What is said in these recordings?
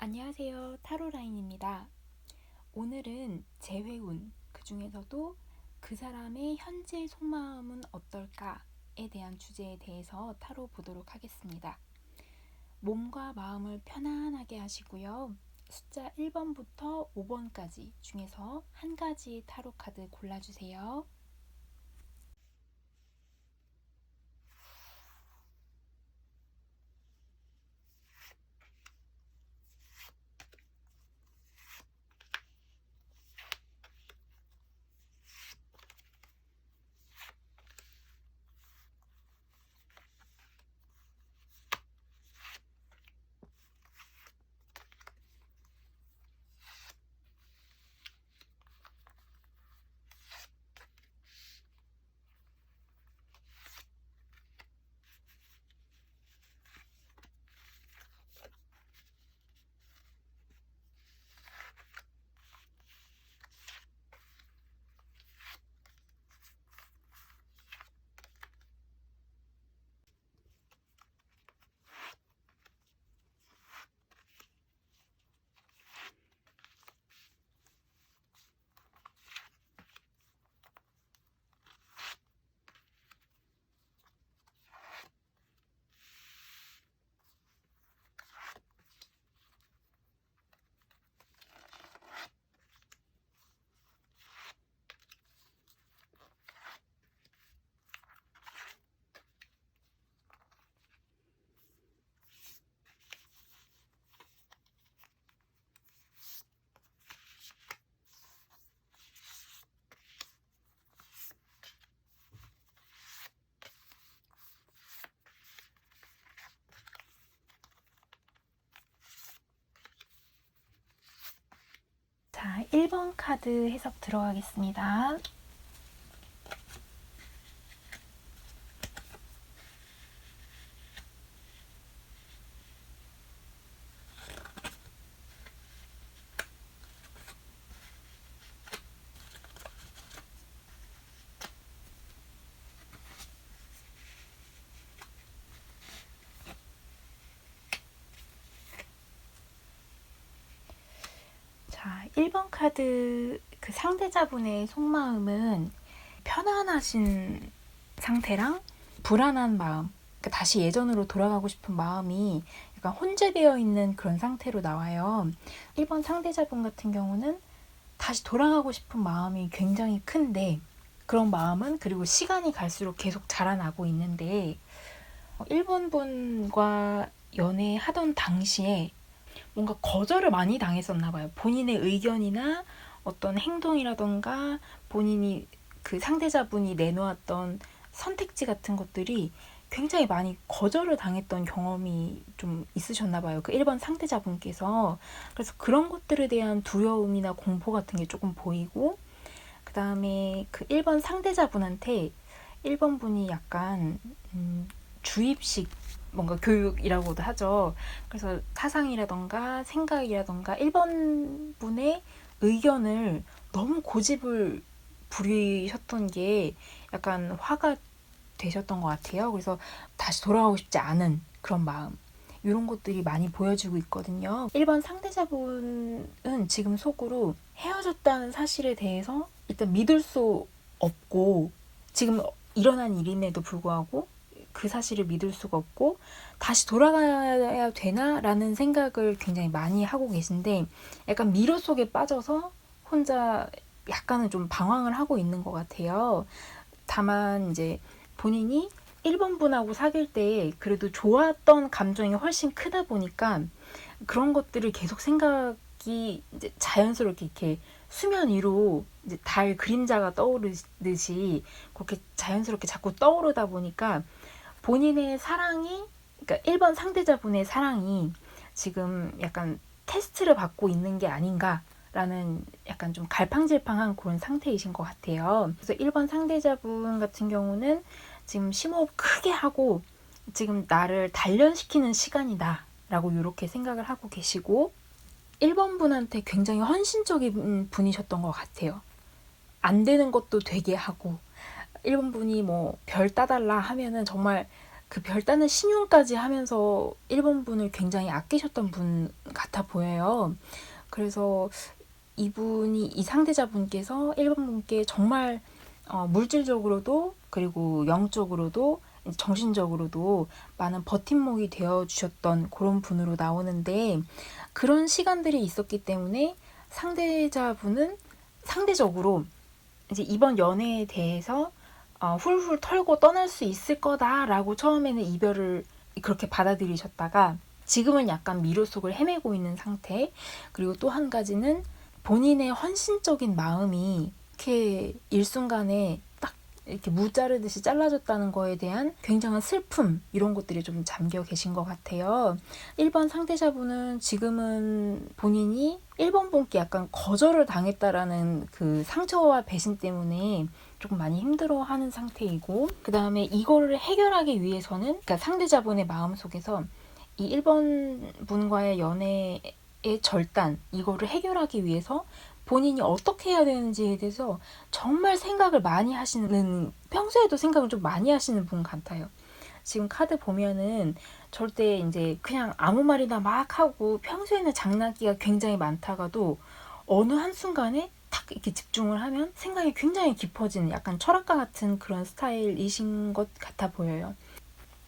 안녕하세요. 타로라인입니다. 오늘은 재회운, 그 중에서도 그 사람의 현재 속마음은 어떨까에 대한 주제에 대해서 타로 보도록 하겠습니다. 몸과 마음을 편안하게 하시고요. 숫자 1번부터 5번까지 중에서 한 가지 타로 카드 골라주세요. 자, 1번 카드 해석 들어가겠습니다. 자, 1번 카드 그 상대자분의 속마음은 편안하신 상태랑 불안한 마음, 그러니까 다시 예전으로 돌아가고 싶은 마음이 약간 혼재되어 있는 그런 상태로 나와요. 1번 상대자분 같은 경우는 다시 돌아가고 싶은 마음이 굉장히 큰데 그런 마음은 그리고 시간이 갈수록 계속 자라나고 있는데 1번 분과 연애하던 당시에 뭔가 거절을 많이 당했었나 봐요. 본인의 의견이나 어떤 행동이라던가 본인이 그 상대자분이 내놓았던 선택지 같은 것들이 굉장히 많이 거절을 당했던 경험이 좀 있으셨나 봐요. 그 1번 상대자분께서. 그래서 그런 것들에 대한 두려움이나 공포 같은 게 조금 보이고, 그 다음에 그 1번 상대자분한테 1번 분이 약간 주입식 뭔가 교육이라고도 하죠. 그래서 사상이라던가 생각이라던가 1번 분의 의견을 너무 고집을 부리셨던 게 약간 화가 되셨던 것 같아요. 그래서 다시 돌아가고 싶지 않은 그런 마음, 이런 것들이 많이 보여지고 있거든요. 1번 상대자분은 지금 속으로 헤어졌다는 사실에 대해서 일단 믿을 수 없고, 지금 일어난 일임에도 불구하고 그 사실을 믿을 수가 없고 다시 돌아가야 되나라는 생각을 굉장히 많이 하고 계신데, 약간 미로 속에 빠져서 혼자 약간은 좀 방황을 하고 있는 것 같아요. 다만 이제 본인이 1번 분하고 사귈 때 그래도 좋았던 감정이 훨씬 크다 보니까 그런 것들을 계속 생각이 이제 자연스럽게 이렇게 수면 위로 이제 달 그림자가 떠오르듯이 그렇게 자연스럽게 자꾸 떠오르다 보니까 본인의 사랑이, 그러니까 1번 상대자분의 사랑이 지금 약간 테스트를 받고 있는 게 아닌가라는 약간 좀 갈팡질팡한 그런 상태이신 것 같아요. 그래서 1번 상대자분 같은 경우는 지금 심호흡 크게 하고 지금 나를 단련시키는 시간이다 라고 이렇게 생각을 하고 계시고, 1번 분한테 굉장히 헌신적인 분이셨던 것 같아요. 안 되는 것도 되게 하고, 1번 분이 뭐 별 따달라 하면은 정말 그 별다른 신용까지 하면서 1번 분을 굉장히 아끼셨던 분 같아 보여요. 그래서 이 상대자분께서 1번 분께 정말 물질적으로도 그리고 영적으로도 정신적으로도 많은 버팀목이 되어 주셨던 그런 분으로 나오는데, 그런 시간들이 있었기 때문에 상대자분은 상대적으로 이제 이번 연애에 대해서 훌훌 털고 떠날 수 있을 거다라고 처음에는 이별을 그렇게 받아들이셨다가 지금은 약간 미로 속을 헤매고 있는 상태. 그리고 또 한 가지는 본인의 헌신적인 마음이 이렇게 일순간에 딱 이렇게 무 자르듯이 잘라졌다는 거에 대한 굉장한 슬픔, 이런 것들이 좀 잠겨 계신 것 같아요. 1번 상대자분은 지금은 본인이 1번 분께 약간 거절을 당했다라는 그 상처와 배신 때문에 조금 많이 힘들어하는 상태이고, 그 다음에 이거를 해결하기 위해서는, 그러니까 상대자분의 마음속에서 이 1번 분과의 연애의 절단, 이거를 해결하기 위해서 본인이 어떻게 해야 되는지에 대해서 정말 생각을 많이 하시는, 평소에도 생각을 좀 많이 하시는 분 같아요. 지금 카드 보면은 절대 이제 그냥 아무 말이나 막 하고 평소에는 장난기가 굉장히 많다가도 어느 한순간에 탁 이렇게 집중을 하면 생각이 굉장히 깊어지는 약간 철학가 같은 그런 스타일이신 것 같아 보여요.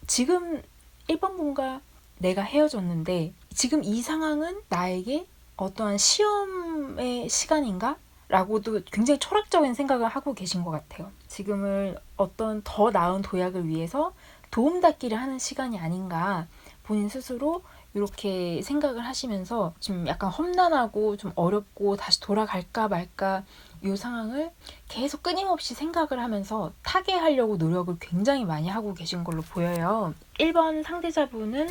지금 1번 분과 내가 헤어졌는데 지금 이 상황은 나에게 어떠한 시험의 시간인가? 라고도 굉장히 철학적인 생각을 하고 계신 것 같아요. 지금을 어떤 더 나은 도약을 위해서 도움닫기를 하는 시간이 아닌가, 본인 스스로 이렇게 생각을 하시면서 지금 약간 험난하고 좀 어렵고 다시 돌아갈까 말까 이 상황을 계속 끊임없이 생각을 하면서 타개하려고 노력을 굉장히 많이 하고 계신 걸로 보여요. 1번 상대자분은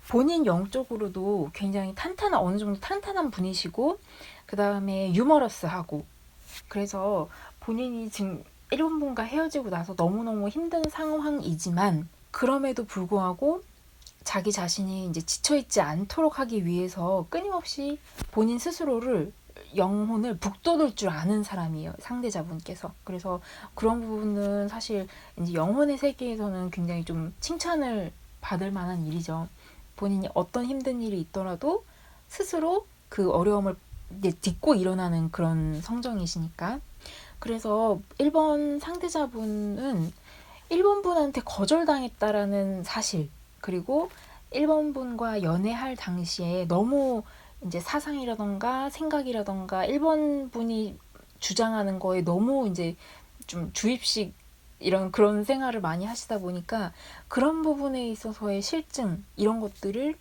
본인 영적으로도 굉장히 어느 정도 탄탄한 분이시고, 그 다음에 유머러스하고, 그래서 본인이 지금 1번 분과 헤어지고 나서 너무너무 힘든 상황이지만 그럼에도 불구하고 자기 자신이 이제 지쳐있지 않도록 하기 위해서 끊임없이 본인 스스로를, 영혼을 북돋을 줄 아는 사람이에요, 상대자분께서. 그래서 그런 부분은 사실 이제 영혼의 세계에서는 굉장히 좀 칭찬을 받을 만한 일이죠. 본인이 어떤 힘든 일이 있더라도 스스로 그 어려움을 이제 딛고 일어나는 그런 성정이시니까. 그래서 1번 상대자분은 1번 분한테 거절당했다라는 사실, 그리고 1번 분과 연애할 당시에 너무 이제 사상이라던가 생각이라던가 1번 분이 주장하는 거에 너무 이제 좀 주입식 이런 그런 생활을 많이 하시다 보니까 그런 부분에 있어서의 실증, 이런 것들을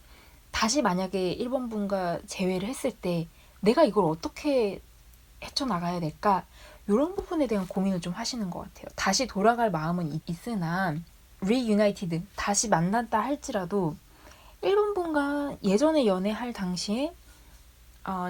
다시 만약에 1번 분과 재회를 했을 때 내가 이걸 어떻게 헤쳐나가야 될까? 이런 부분에 대한 고민을 좀 하시는 것 같아요. 다시 돌아갈 마음은 있으나 reunited, 다시 만났다 할지라도 1번 분과 예전에 연애할 당시에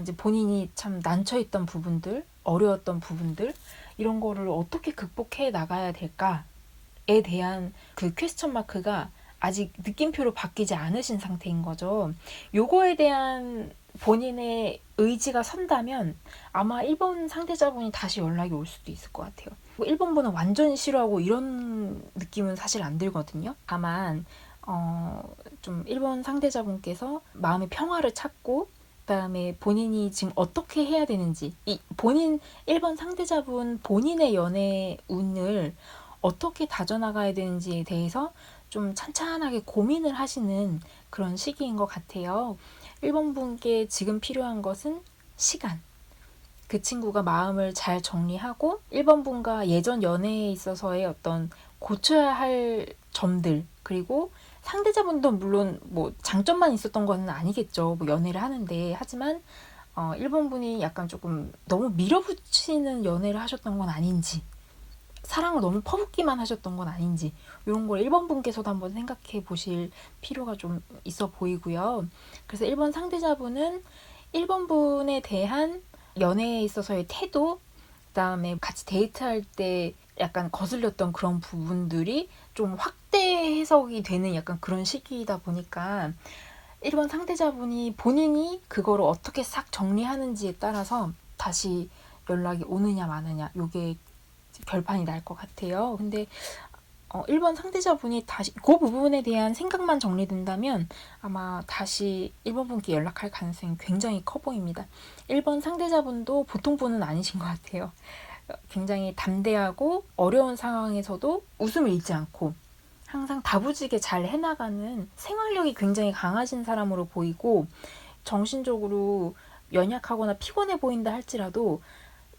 이제 본인이 참 난처했던 부분들, 어려웠던 부분들, 이런 거를 어떻게 극복해 나가야 될까에 대한 그 퀘스천 마크가 아직 느낌표로 바뀌지 않으신 상태인 거죠. 요거에 대한 본인의 의지가 선다면 아마 1번 상대자분이 다시 연락이 올 수도 있을 것 같아요. 1번 분은 완전히 싫어하고 이런 느낌은 사실 안 들거든요. 다만 좀 1번 상대자분께서 마음의 평화를 찾고, 그다음에 본인이 지금 어떻게 해야 되는지, 1번 상대자분 본인의 연애 운을 어떻게 다져나가야 되는지에 대해서 좀 찬찬하게 고민을 하시는 그런 시기인 것 같아요. 1번 분께 지금 필요한 것은 시간. 그 친구가 마음을 잘 정리하고 1번 분과 예전 연애에 있어서의 어떤 고쳐야 할 점들, 그리고 상대자분도 물론 뭐 장점만 있었던 건 아니겠죠. 뭐 연애를 하는데. 하지만 1번 분이 약간 조금 너무 밀어붙이는 연애를 하셨던 건 아닌지, 사랑을 너무 퍼붓기만 하셨던 건 아닌지, 이런 걸 1번 분께서도 한번 생각해 보실 필요가 좀 있어 보이고요. 그래서 1번 상대자분은 1번 분에 대한 연애에 있어서의 태도, 그다음에 같이 데이트할 때 약간 거슬렸던 그런 부분들이 좀 확대 해석이 되는 약간 그런 시기이다 보니까 1번 상대자분이 본인이 그거를 어떻게 싹 정리하는지에 따라서 다시 연락이 오느냐 마느냐, 요게 결판이 날 것 같아요. 근데 1번 상대자분이 다시 그 부분에 대한 생각만 정리된다면 아마 다시 1번 분께 연락할 가능성이 굉장히 커 보입니다. 1번 상대자분도 보통 분은 아니신 것 같아요. 굉장히 담대하고 어려운 상황에서도 웃음을 잃지 않고 항상 다부지게 잘 해나가는 생활력이 굉장히 강하신 사람으로 보이고, 정신적으로 연약하거나 피곤해 보인다 할지라도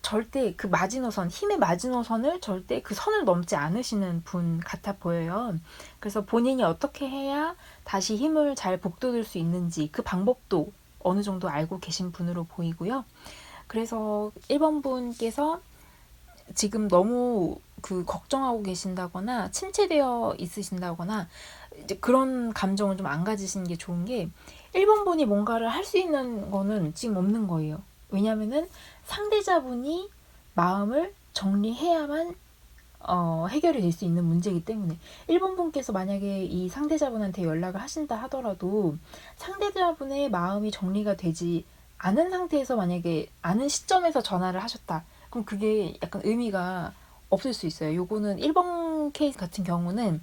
절대 그 마지노선, 힘의 마지노선을 절대 그 선을 넘지 않으시는 분 같아 보여요. 그래서 본인이 어떻게 해야 다시 힘을 잘 북돋을 수 있는지 그 방법도 어느 정도 알고 계신 분으로 보이고요. 그래서 1번 분께서 지금 너무 걱정하고 계신다거나 침체되어 있으신다거나 이제 그런 감정을 좀 안 가지시는 게 좋은 게, 1번 분이 뭔가를 할 수 있는 거는 지금 없는 거예요. 왜냐면은 상대자분이 마음을 정리해야만 해결이 될 수 있는 문제이기 때문에, 1번 분께서 만약에 이 상대자분한테 연락을 하신다 하더라도 상대자분의 마음이 정리가 되지 않은 상태에서 만약에 아는 시점에서 전화를 하셨다. 그럼 그게 약간 의미가 없을 수 있어요. 요거는 1번 케이스 같은 경우는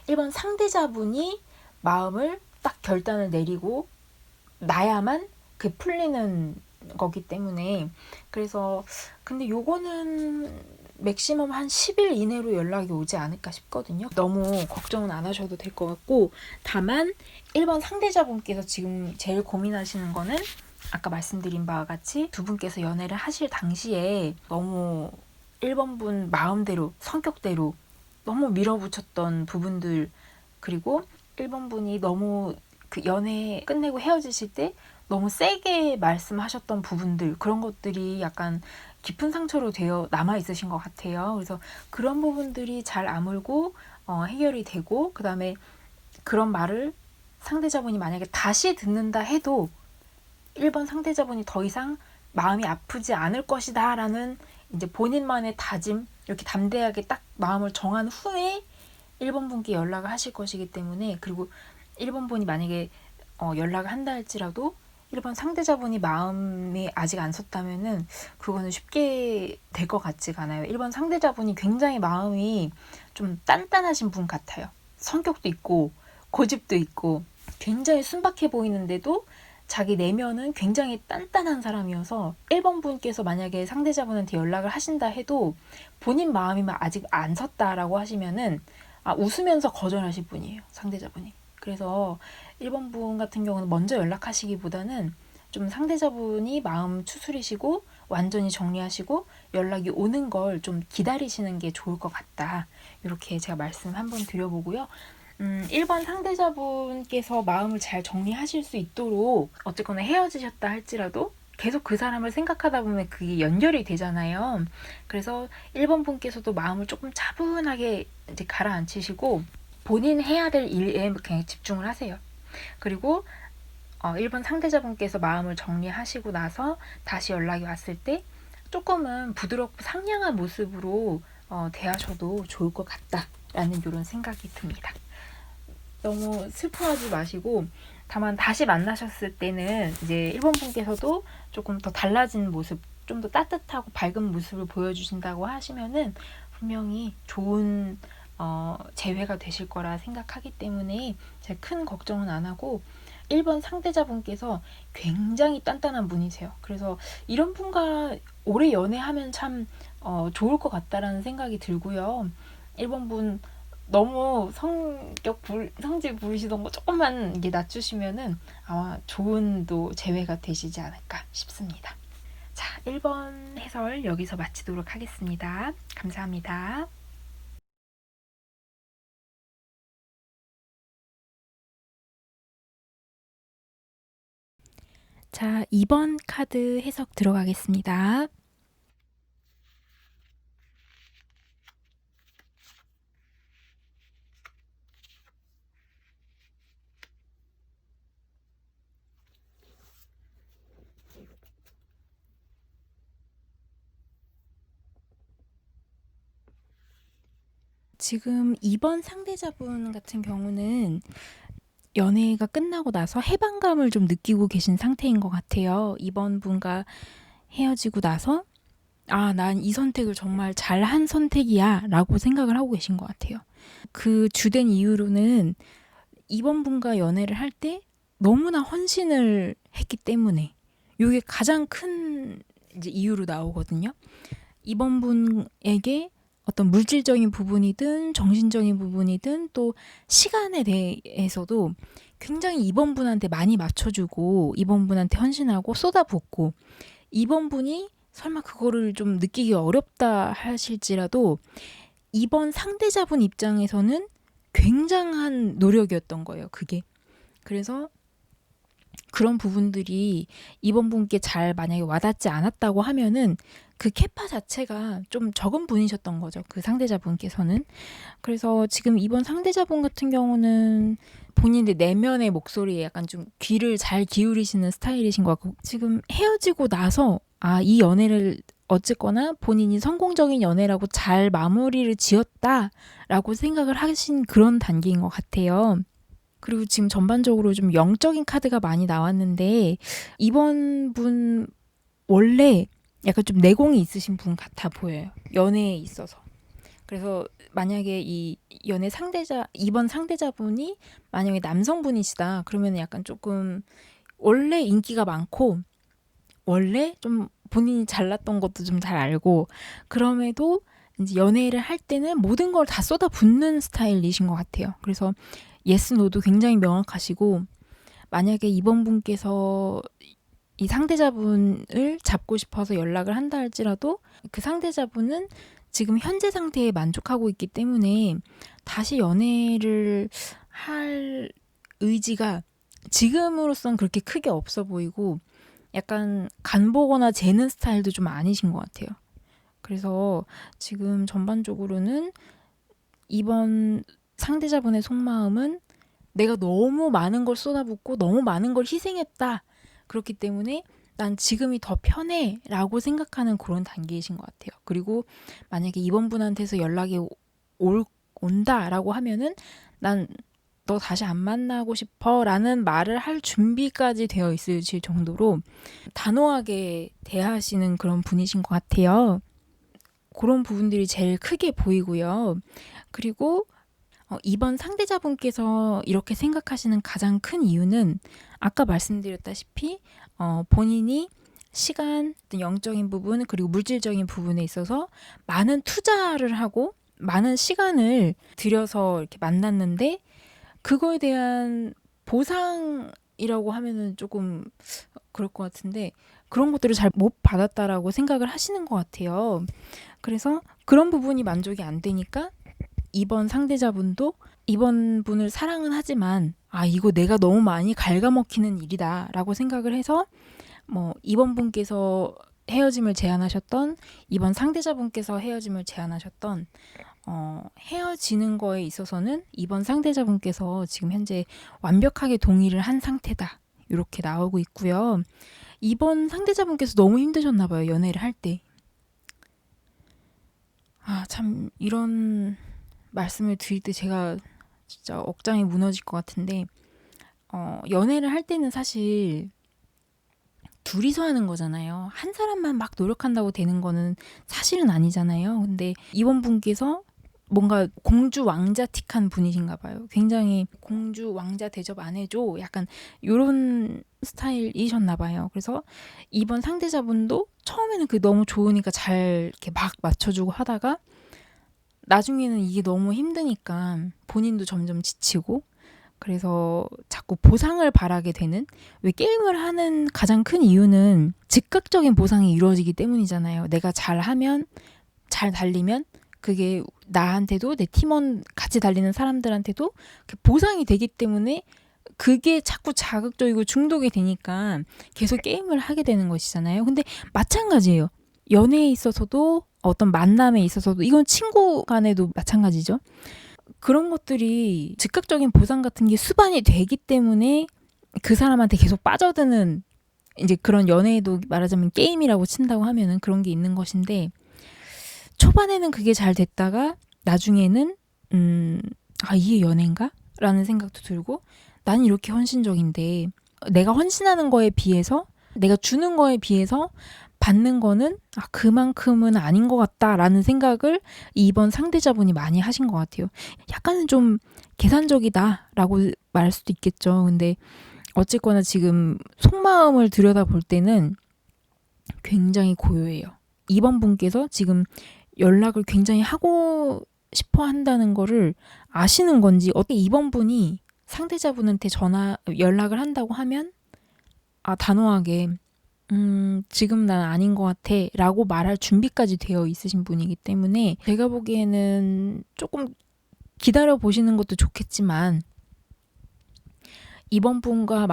1번 상대자분이 마음을 딱 결단을 내리고 나야만 그 풀리는 거기 때문에, 그래서 근데 요거는 맥시멈 한 10일 이내로 연락이 오지 않을까 싶거든요. 너무 걱정은 안 하셔도 될 것 같고, 다만 1번 상대자분께서 지금 제일 고민하시는 거는 아까 말씀드린 바와 같이 두 분께서 연애를 하실 당시에 너무 1번 분 마음대로 성격대로 너무 밀어붙였던 부분들, 그리고 1번 분이 너무 그 연애 끝내고 헤어지실 때 너무 세게 말씀하셨던 부분들, 그런 것들이 약간 깊은 상처로 되어 남아 있으신 것 같아요. 그래서 그런 부분들이 잘 아물고 해결이 되고, 그 다음에 그런 말을 상대자분이 만약에 다시 듣는다 해도 1번 상대자분이 더 이상 마음이 아프지 않을 것이다 라는 이제 본인만의 다짐, 이렇게 담대하게 딱 마음을 정한 후에 1번 분께 연락을 하실 것이기 때문에, 그리고 1번 분이 만약에 연락을 한다 할지라도 1번 상대자분이 마음이 아직 안 섰다면은 그거는 쉽게 될 것 같지가 않아요. 1번 상대자분이 굉장히 마음이 좀 단단하신 분 같아요. 성격도 있고 고집도 있고 굉장히 순박해 보이는데도 자기 내면은 굉장히 단단한 사람이어서 1번 분께서 만약에 상대자분한테 연락을 하신다 해도 본인 마음이 아직 안 섰다라고 하시면은 웃으면서 거절하실 분이에요, 상대자분이. 그래서 1번 분 같은 경우는 먼저 연락하시기보다는 좀 상대자분이 마음 추스리시고 완전히 정리하시고 연락이 오는 걸 좀 기다리시는 게 좋을 것 같다. 이렇게 제가 말씀 한번 드려보고요. 1번 상대자분께서 마음을 잘 정리하실 수 있도록 어쨌거나 헤어지셨다 할지라도 계속 그 사람을 생각하다 보면 그게 연결이 되잖아요. 그래서 1번 분께서도 마음을 조금 차분하게 이제 가라앉히시고 본인 해야 될 일에 그냥 집중을 하세요. 그리고 1번 상대자분께서 마음을 정리하시고 나서 다시 연락이 왔을 때 조금은 부드럽고 상냥한 모습으로 대하셔도 좋을 것 같다라는 이런 생각이 듭니다. 너무 슬퍼하지 마시고, 다만 다시 만나셨을 때는 이제 1번 분께서도 조금 더 달라진 모습, 좀 더 따뜻하고 밝은 모습을 보여주신다고 하시면은 분명히 좋은 재회가 되실 거라 생각하기 때문에 제가 큰 걱정은 안 하고, 1번 상대자분께서 굉장히 단단한 분이세요. 그래서 이런 분과 오래 연애하면 참 좋을 것 같다라는 생각이 들고요. 1번 분 너무 성질 부리시던 거 조금만 이게 낮추시면은 아마 좋은 또 재회가 되시지 않을까 싶습니다. 자, 1번 해설 여기서 마치도록 하겠습니다. 감사합니다. 자, 2번 카드 해석 들어가겠습니다. 지금 2번 상대자분 같은 경우는 연애가 끝나고 나서 해방감을 좀 느끼고 계신 상태인 것 같아요. 2번 분과 헤어지고 나서 난 이 선택을 정말 잘한 선택이야 라고 생각을 하고 계신 것 같아요. 그 주된 이유로는 이번 분과 연애를 할 때 너무나 헌신을 했기 때문에 이게 가장 큰 이제 이유로 나오거든요. 이번 분에게 어떤 물질적인 부분이든 정신적인 부분이든 또 시간에 대해서도 굉장히 이번 분한테 많이 맞춰주고 이번 분한테 헌신하고 쏟아붓고 이번 분이 설마 그거를 좀 느끼기 어렵다 하실지라도 이번 상대자분 입장에서는 굉장한 노력이었던 거예요. 그게. 그래서 그런 부분들이 이번 분께 잘 만약에 와닿지 않았다고 하면은 그 캐파 자체가 좀 적은 분이셨던 거죠. 그 상대자분께서는. 그래서 지금 이번 상대자분 같은 경우는 본인의 내면의 목소리에 약간 좀 귀를 잘 기울이시는 스타일이신 것 같고 지금 헤어지고 나서 이 연애를 어쨌거나 본인이 성공적인 연애라고 잘 마무리를 지었다라고 생각을 하신 그런 단계인 것 같아요. 그리고 지금 전반적으로 좀 영적인 카드가 많이 나왔는데 이번 분 원래 약간 좀 내공이 있으신 분 같아 보여요. 연애에 있어서. 그래서 만약에 이 연애 이번 상대자분이 만약에 남성분이시다. 그러면 약간 조금 원래 인기가 많고 원래 좀 본인이 잘났던 것도 좀 잘 알고 그럼에도 이제 연애를 할 때는 모든 걸 다 쏟아붓는 스타일이신 것 같아요. 그래서 예스 노도 굉장히 명확하시고 만약에 이번 분께서 이 상대자분을 잡고 싶어서 연락을 한다 할지라도 그 상대자분은 지금 현재 상태에 만족하고 있기 때문에 다시 연애를 할 의지가 지금으로선 그렇게 크게 없어 보이고 약간 간보거나 재는 스타일도 좀 아니신 것 같아요. 그래서 지금 전반적으로는 이번 상대자분의 속마음은 내가 너무 많은 걸 쏟아붓고 너무 많은 걸 희생했다. 그렇기 때문에 난 지금이 더 편해 라고 생각하는 그런 단계이신 것 같아요. 그리고 만약에 이번 분한테서 연락이 온다라고 하면은 난 너 다시 안 만나고 싶어 라는 말을 할 준비까지 되어 있으실 정도로 단호하게 대하시는 그런 분이신 것 같아요. 그런 부분들이 제일 크게 보이고요. 그리고 이번 상대자분께서 이렇게 생각하시는 가장 큰 이유는 아까 말씀드렸다시피 본인이 시간, 영적인 부분 그리고 물질적인 부분에 있어서 많은 투자를 하고 많은 시간을 들여서 이렇게 만났는데 그거에 대한 보상이라고 하면은 조금 그럴 것 같은데 그런 것들을 잘 못 받았다라고 생각을 하시는 것 같아요. 그래서 그런 부분이 만족이 안 되니까 이번 상대자분도 이번 분을 사랑은 하지만 이거 내가 너무 많이 갉아먹히는 일이다 라고 생각을 해서 이번 분께서 헤어짐을 제안하셨던 이번 상대자분께서 헤어짐을 제안하셨던 헤어지는 거에 있어서는 이번 상대자분께서 지금 현재 완벽하게 동의를 한 상태다 이렇게 나오고 있고요. 이번 상대자분께서 너무 힘드셨나 봐요. 연애를 할 때. 참 이런 말씀을 드릴 때 제가 진짜 억장이 무너질 것 같은데 연애를 할 때는 사실 둘이서 하는 거잖아요. 한 사람만 막 노력한다고 되는 거는 사실은 아니잖아요. 근데 이번 분께서 뭔가 공주 왕자틱한 분이신가 봐요. 굉장히 공주 왕자 대접 안 해줘. 약간 이런 스타일이셨나 봐요. 그래서 이번 상대자분도 처음에는 그 너무 좋으니까 잘 이렇게 막 맞춰주고 하다가 나중에는 이게 너무 힘드니까 본인도 점점 지치고 그래서 자꾸 보상을 바라게 되는 왜 게임을 하는 가장 큰 이유는 즉각적인 보상이 이루어지기 때문이잖아요. 내가 잘하면 잘 달리면 그게 나한테도 내 팀원 같이 달리는 사람들한테도 보상이 되기 때문에 그게 자꾸 자극적이고 중독이 되니까 계속 게임을 하게 되는 것이잖아요. 근데 마찬가지예요. 연애에 있어서도 어떤 만남에 있어서도 이건 친구 간에도 마찬가지죠. 그런 것들이 즉각적인 보상 같은 게 수반이 되기 때문에 그 사람한테 계속 빠져드는 이제 그런 연애에도 말하자면 게임이라고 친다고 하면은 그런 게 있는 것인데 초반에는 그게 잘 됐다가 나중에는 이게 연애인가? 라는 생각도 들고 난 이렇게 헌신적인데 내가 헌신하는 거에 비해서 내가 주는 거에 비해서 받는 거는 그만큼은 아닌 것 같다라는 생각을 2번 상대자분이 많이 하신 것 같아요. 약간은 좀 계산적이다라고 말할 수도 있겠죠. 근데 어쨌거나 지금 속마음을 들여다볼 때는 굉장히 고요해요. 2번 분께서 지금 연락을 굉장히 하고 싶어 한다는 거를 아시는 건지, 어떻게 2번 분이 상대자분한테 연락을 한다고 하면 단호하게 지금 난 아닌 것 같아 라고 말할 준비까지 되어 있으신 분이기 때문에 제가 보기에는 조금 기다려 보시는 것도 좋겠지만, 이번 분과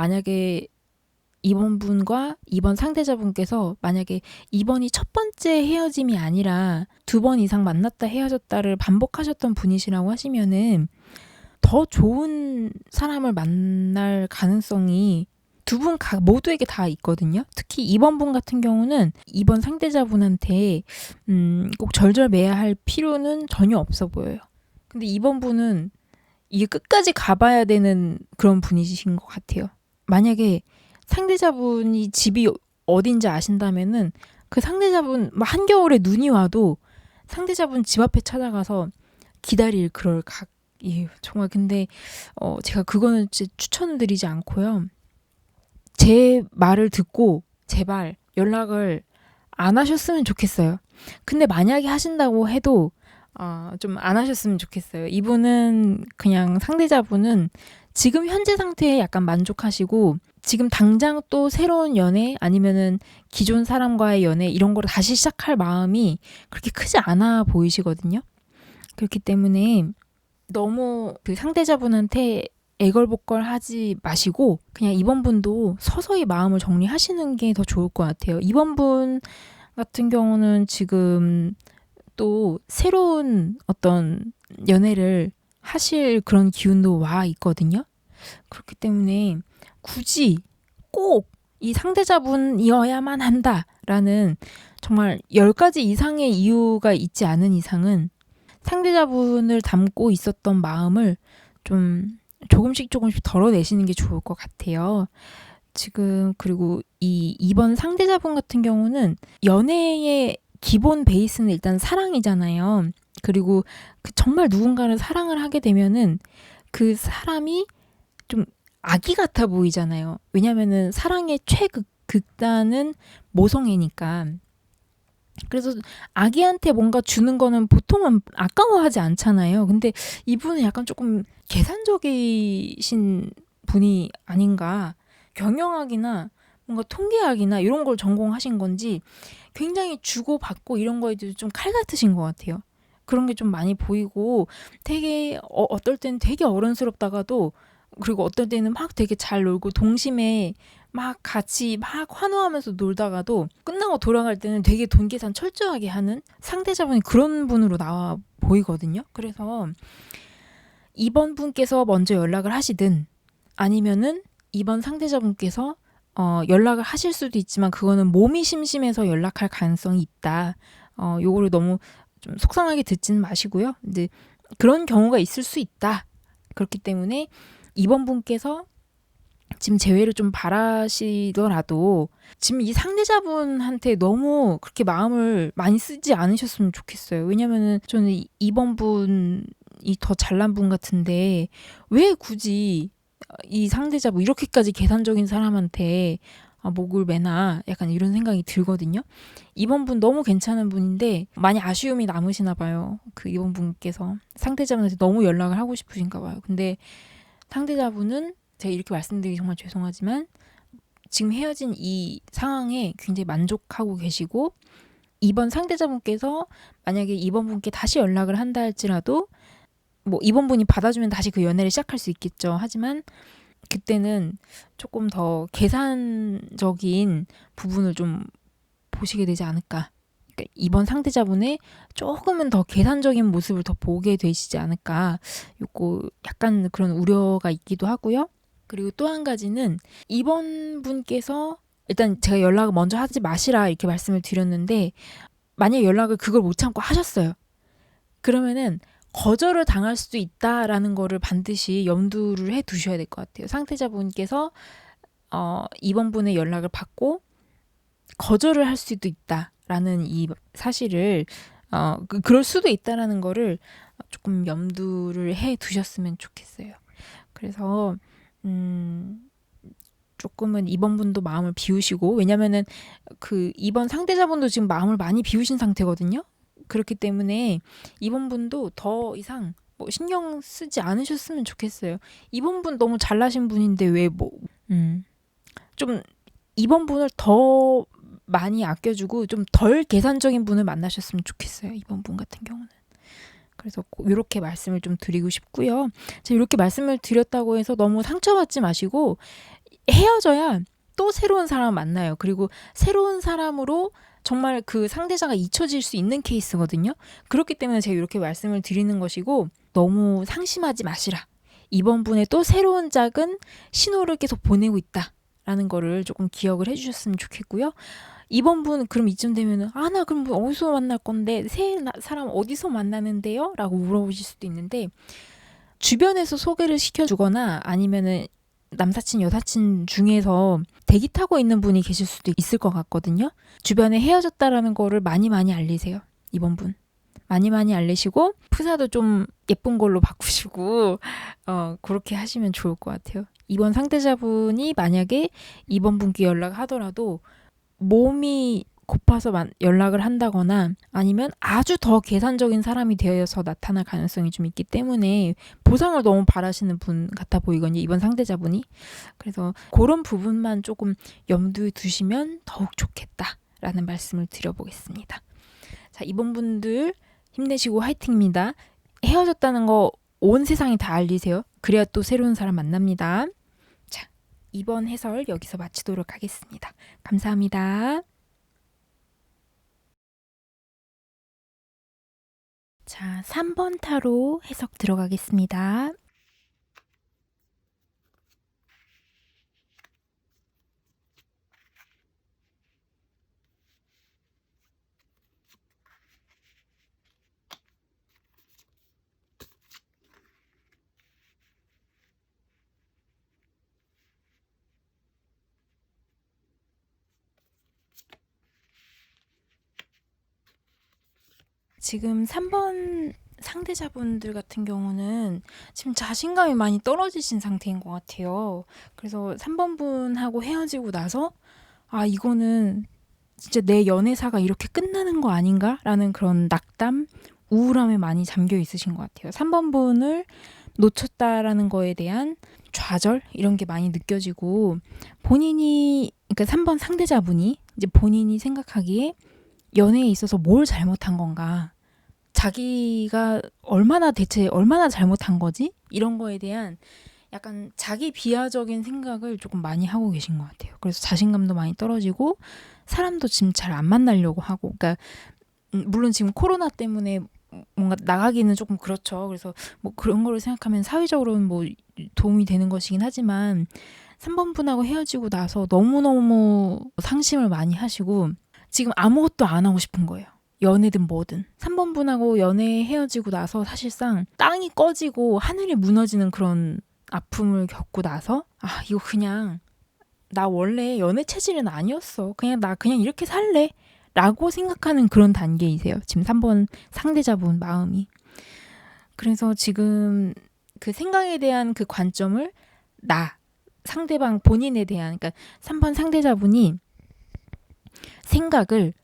2번 상대자분께서 만약에 2번이 첫 번째 헤어짐이 아니라 2번 이상 만났다 헤어졌다를 반복하셨던 분이시라고 하시면은 더 좋은 사람을 만날 가능성이 두 분 모두에게 다 있거든요. 특히 2번 분 같은 경우는 2번 상대자분한테 꼭 절절매야할 필요는 전혀 없어 보여요. 근데 2번 분은 이게 끝까지 가봐야 되는 그런 분이신 것 같아요. 만약에 상대자분이 집이 어딘지 아신다면은 그 상대자분 한겨울에 눈이 와도 상대자분 집 앞에 찾아가서 기다릴 그럴 각이에요. 정말. 근데 제가 그거는 진짜 추천을 드리지 않고요. 제 말을 듣고 제발 연락을 안 하셨으면 좋겠어요. 근데 만약에 하신다고 해도 좀 안 하셨으면 좋겠어요. 이분은 그냥 상대자분은 지금 현재 상태에 약간 만족하시고 지금 당장 또 새로운 연애 아니면은 기존 사람과의 연애 이런 거를 다시 시작할 마음이 그렇게 크지 않아 보이시거든요. 그렇기 때문에 너무 그 상대자분한테 애걸복걸 하지 마시고 그냥 이번 분도 서서히 마음을 정리하시는 게 더 좋을 것 같아요. 이번 분 같은 경우는 지금 또 새로운 어떤 연애를 하실 그런 기운도 와 있거든요. 그렇기 때문에 굳이 꼭 이 상대자분이어야만 한다라는 정말 10가지 이상의 이유가 있지 않은 이상은 상대자분을 담고 있었던 마음을 좀 조금씩 덜어내시는 게 좋을 것 같아요. 지금 그리고 이 2번 상대자분 같은 경우는 연애의 기본 베이스는 일단 사랑이잖아요. 그리고 정말 누군가를 사랑을 하게 되면은 그 사람이 좀 아기 같아 보이잖아요. 왜냐면은 사랑의 최극단은 모성애니까. 그래서 아기한테 뭔가 주는 거는 보통은 아까워하지 않잖아요. 근데 이분은 약간 조금 계산적이신 분이 아닌가. 경영학이나 뭔가 통계학이나 이런 걸 전공하신 건지 굉장히 주고받고 이런 거에 대해서 좀 칼 같으신 것 같아요. 그런 게 좀 많이 보이고 되게 어떨 때는 되게 어른스럽다가도 그리고 어떨 때는 막 되게 잘 놀고 동심에 막 같이 막 환호하면서 놀다가도 끝나고 돌아갈 때는 되게 돈 계산 철저하게 하는 상대자분이 그런 분으로 나와 보이거든요. 그래서 2번 분께서 먼저 연락을 하시든 아니면은 2번 상대자분께서 연락을 하실 수도 있지만 그거는 몸이 심심해서 연락할 가능성이 있다. 요거를 너무 좀 속상하게 듣지는 마시고요. 근데 그런 경우가 있을 수 있다. 그렇기 때문에 2번 분께서 지금 재회를 좀 바라시더라도 지금 이 상대자분한테 너무 그렇게 마음을 많이 쓰지 않으셨으면 좋겠어요. 왜냐면은 저는 2번 분이 더 잘난 분 같은데 왜 굳이 이 상대자분 이렇게까지 계산적인 사람한테 목을 매나 약간 이런 생각이 들거든요. 2번 분 너무 괜찮은 분인데 많이 아쉬움이 남으시나 봐요. 그 2번 분께서 상대자분한테 너무 연락을 하고 싶으신가 봐요. 근데 상대자분은 제가 이렇게 말씀드리기 정말 죄송하지만 지금 헤어진 이 상황에 굉장히 만족하고 계시고 2번 상대자분께서 만약에 2번 분께 다시 연락을 한다 할지라도 뭐 2번 분이 받아주면 다시 그 연애를 시작할 수 있겠죠. 하지만 그때는 조금 더 계산적인 부분을 좀 보시게 되지 않을까. 그러니까 2번 상대자분의 조금은 더 계산적인 모습을 더 보게 되시지 않을까. 요거 약간 그런 우려가 있기도 하고요. 그리고 또 한 가지는 2번 분께서 일단 제가 연락을 먼저 하지 마시라 이렇게 말씀을 드렸는데 만약에 연락을 그걸 못 참고 하셨어요. 그러면은 거절을 당할 수도 있다라는 거를 반드시 염두를 해 두셔야 될 것 같아요. 상대자분께서 2번 분의 연락을 받고 거절을 할 수도 있다라는 이 사실을 그럴 수도 있다라는 거를 조금 염두를 해 두셨으면 좋겠어요. 그래서 조금은 이번 분도 마음을 비우시고, 왜냐면은 그 이번 상대자분도 지금 마음을 많이 비우신 상태거든요. 그렇기 때문에 이번 분도 더 이상 뭐 신경 쓰지 않으셨으면 좋겠어요. 이번 분 너무 잘나신 분인데 왜 좀 이번 분을 더 많이 아껴주고 좀 덜 계산적인 분을 만나셨으면 좋겠어요. 이번 분 같은 경우는. 그래서 이렇게 말씀을 좀 드리고 싶고요. 제가 이렇게 말씀을 드렸다고 해서 너무 상처받지 마시고, 헤어져야 또 새로운 사람 만나요. 그리고 새로운 사람으로 정말 그 상대자가 잊혀질 수 있는 케이스거든요. 그렇기 때문에 제가 이렇게 말씀을 드리는 것이고, 너무 상심하지 마시라. 이번 분의 또 새로운 작은 신호를 계속 보내고 있다라는 거를 조금 기억을 해주셨으면 좋겠고요. 이번 분 그럼 이쯤 되면은 나 그럼 어디서 만날 건데, 새 사람 어디서 만나는데요? 라고 물어보실 수도 있는데, 주변에서 소개를 시켜주거나 아니면은 남사친 여사친 중에서 대기 타고 있는 분이 계실 수도 있을 것 같거든요. 주변에 헤어졌다라는 거를 많이 알리세요. 이번 분 많이 알리시고, 프사도 좀 예쁜 걸로 바꾸시고 그렇게 하시면 좋을 것 같아요. 이번 상대자분이 만약에 이번 분께 연락하더라도 몸이 고파서 연락을 한다거나 아니면 아주 더 계산적인 사람이 되어서 나타날 가능성이 좀 있기 때문에 보상을 너무 바라시는 분 같아 보이거든요, 이번 상대자분이. 그래서 그런 부분만 조금 염두에 두시면 더욱 좋겠다라는 말씀을 드려보겠습니다. 자, 이번 분들 힘내시고 화이팅입니다. 헤어졌다는 거 온 세상이 다 알리세요. 그래야 또 새로운 사람 만납니다. 자, 이번 해설 여기서 마치도록 하겠습니다. 감사합니다. 자, 3번 타로 해석 들어가겠습니다. 지금 3번 상대자분들 같은 경우는 지금 자신감이 많이 떨어지신 상태인 것 같아요. 그래서 3번 분하고 헤어지고 나서 이거는 진짜 내 연애사가 이렇게 끝나는 거 아닌가? 라는 그런 낙담, 우울함에 많이 잠겨 있으신 것 같아요. 3번 분을 놓쳤다라는 거에 대한 좌절? 이런 게 많이 느껴지고, 본인이, 그러니까 3번 상대자분이 이제 본인이 생각하기에 연애에 있어서 뭘 잘못한 건가? 자기가 얼마나 잘못한 거지? 이런 거에 대한 약간 자기 비하적인 생각을 조금 많이 하고 계신 것 같아요. 그래서 자신감도 많이 떨어지고, 사람도 지금 잘 안 만나려고 하고, 그러니까 물론 지금 코로나 때문에 뭔가 나가기는 조금 그렇죠. 그래서 뭐 그런 거를 생각하면 사회적으로는 뭐 도움이 되는 것이긴 하지만, 3번 분하고 헤어지고 나서 너무너무 상심을 많이 하시고 지금 아무것도 안 하고 싶은 거예요. 연애든 뭐든. 3번 분하고 연애 헤어지고 나서 사실상 땅이 꺼지고 하늘이 무너지는 그런 아픔을 겪고 나서 이거 그냥 나 원래 연애 체질은 아니었어. 나 그냥 이렇게 살래. 라고 생각하는 그런 단계이세요. 지금 3번 상대자분 마음이. 그래서 지금 그 생각에 대한 그 관점을 상대방 본인에 대한, 그러니까 3번 상대자분이 생각을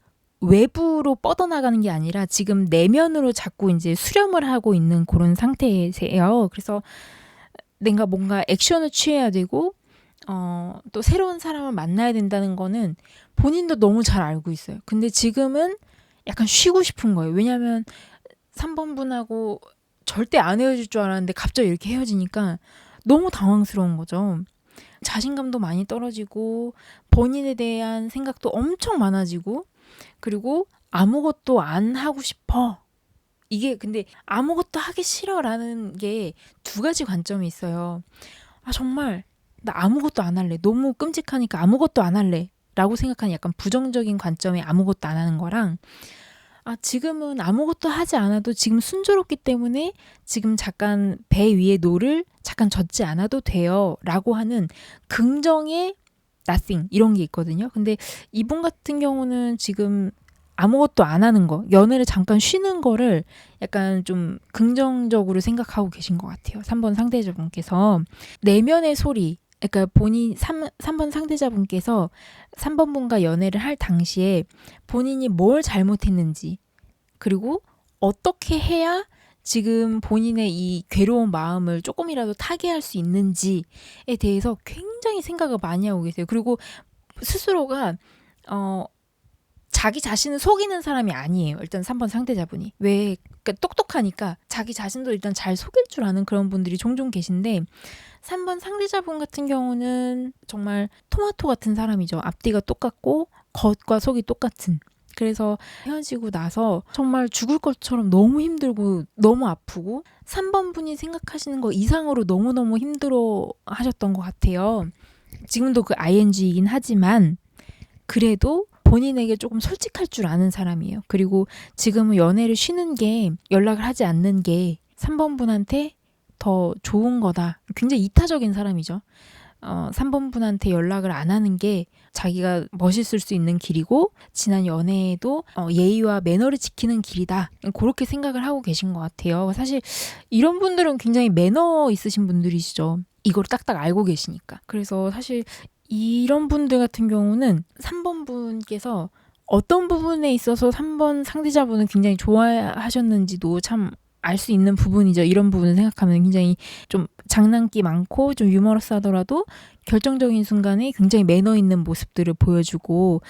외부로 뻗어나가는 게 아니라 지금 내면으로 자꾸 이제 수렴을 하고 있는 그런 상태세요. 그래서 내가 뭔가 액션을 취해야 되고 또 새로운 사람을 만나야 된다는 거는 본인도 너무 잘 알고 있어요. 근데 지금은 약간 쉬고 싶은 거예요. 왜냐하면 3번 분하고 절대 안 헤어질 줄 알았는데 갑자기 이렇게 헤어지니까 너무 당황스러운 거죠. 자신감도 많이 떨어지고 본인에 대한 생각도 엄청 많아지고, 그리고 아무것도 안 하고 싶어. 이게 근데 아무것도 하기 싫어라는 게 두 가지 관점이 있어요. 정말 나 아무것도 안 할래. 너무 끔찍하니까 아무것도 안 할래. 라고 생각하는 약간 부정적인 관점에 아무것도 안 하는 거랑, 지금은 아무것도 하지 않아도 지금 순조롭기 때문에 지금 잠깐 배 위에 노를 잠깐 젓지 않아도 돼요. 라고 하는 긍정의 nothing 이런 게 있거든요. 근데 이분 같은 경우는 지금 아무것도 안 하는 거, 연애를 잠깐 쉬는 거를 약간 좀 긍정적으로 생각하고 계신 것 같아요. 3번 상대자분께서 내면의 소리, 그러니까 본인 3번 상대자분께서 3번 분과 연애를 할 당시에 본인이 뭘 잘못했는지, 그리고 어떻게 해야 지금 본인의 이 괴로운 마음을 조금이라도 타개할 수 있는지에 대해서 굉장히 생각을 많이 하고 계세요. 그리고 스스로가 자기 자신을 속이는 사람이 아니에요. 일단 3번 상대자분이. 왜? 그러니까 똑똑하니까 자기 자신도 일단 잘 속일 줄 아는 그런 분들이 종종 계신데 3번 상대자분 같은 경우는 정말 토마토 같은 사람이죠. 앞뒤가 똑같고 겉과 속이 똑같은. 그래서 헤어지고 나서 정말 죽을 것처럼 너무 힘들고 너무 아프고 3번 분이 생각하시는 거 이상으로 너무너무 힘들어 하셨던 것 같아요. 지금도 그 ING이긴 하지만 그래도 본인에게 조금 솔직할 줄 아는 사람이에요. 그리고 지금은 연애를 쉬는 게, 연락을 하지 않는 게 3번 분한테 더 좋은 거다. 굉장히 이타적인 사람이죠. 3번 분한테 연락을 안 하는 게 자기가 멋있을 수 있는 길이고 지난 연애에도 예의와 매너를 지키는 길이다. 그렇게 생각을 하고 계신 것 같아요. 사실 이런 분들은 굉장히 매너 있으신 분들이시죠. 이걸 딱딱 알고 계시니까. 그래서 사실 이런 분들 같은 경우는 3번 분께서 어떤 부분에 있어서 3번 상대자분은 굉장히 좋아하셨는지도 참 알 수 있는 부분이죠. 이런 부분을 생각하면 굉장히 좀 장난기 많고 좀 유머러스하더라도 결정적인 순간에 굉장히 매너 있는 모습들을 보여주고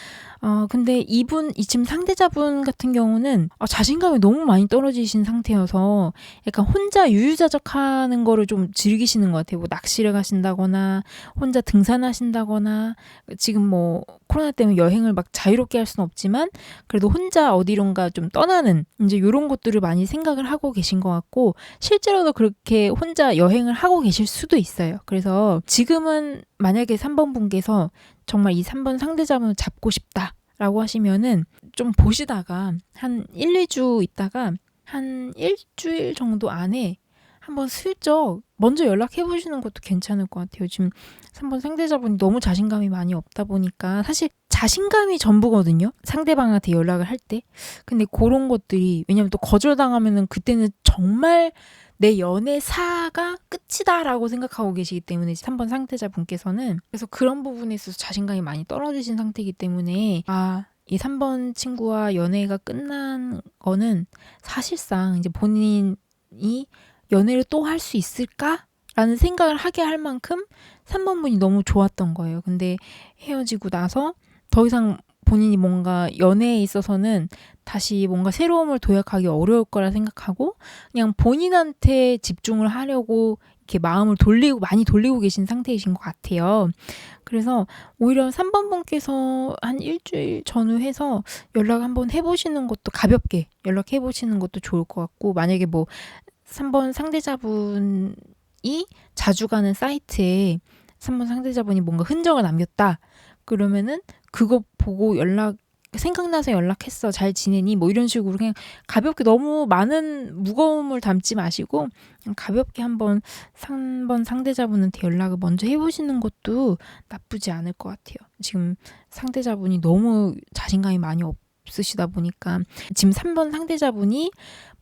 근데 지금 상대자분 같은 경우는 자신감이 너무 많이 떨어지신 상태여서 약간 혼자 유유자적하는 거를 좀 즐기시는 것 같아요. 뭐 낚시를 가신다거나 혼자 등산하신다거나 지금 뭐 코로나 때문에 여행을 막 자유롭게 할 수는 없지만 그래도 혼자 어디론가 좀 떠나는 이제 이런 것들을 많이 생각을 하고 계신 것 같고 실제로도 그렇게 혼자 여행을 하고 계실 수도 있어요. 그래서 지금은 만약에 3번 분께서 정말 이 3번 상대자분을 잡고 싶다라고 하시면은 좀 보시다가 한 1, 2주 있다가 한 일주일 정도 안에 한번 슬쩍 먼저 연락해 보시는 것도 괜찮을 것 같아요. 지금 3번 상대자분이 너무 자신감이 많이 없다 보니까 사실 자신감이 전부거든요. 상대방한테 연락을 할 때. 근데 그런 것들이 왜냐면 또 거절당하면은 그때는 정말 내 연애사가 끝이다라고 생각하고 계시기 때문에 3번 상대자분께서는 그래서 그런 부분에 있어서 자신감이 많이 떨어지신 상태이기 때문에 이 3번 친구와 연애가 끝난 거는 사실상 이제 본인이 연애를 또 할 수 있을까? 라는 생각을 하게 할 만큼 3번 분이 너무 좋았던 거예요. 근데 헤어지고 나서 더 이상 본인이 뭔가 연애에 있어서는 다시 뭔가 새로움을 도약하기 어려울 거라 생각하고 그냥 본인한테 집중을 하려고 이렇게 마음을 많이 돌리고 계신 상태이신 것 같아요. 그래서 오히려 3번 분께서 한 일주일 전후해서 연락 한번 해보시는 것도 가볍게 연락해보시는 것도 좋을 것 같고 만약에 뭐 3번 상대자분이 자주 가는 사이트에 3번 상대자분이 뭔가 흔적을 남겼다. 그러면은 그거 보고 생각나서 연락했어. 잘 지내니? 뭐 이런 식으로 그냥 가볍게 너무 많은 무거움을 담지 마시고 그냥 가볍게 한번 3번 상대자분한테 연락을 먼저 해보시는 것도 나쁘지 않을 것 같아요. 지금 상대자분이 너무 자신감이 많이 없으시다 보니까 지금 3번 상대자분이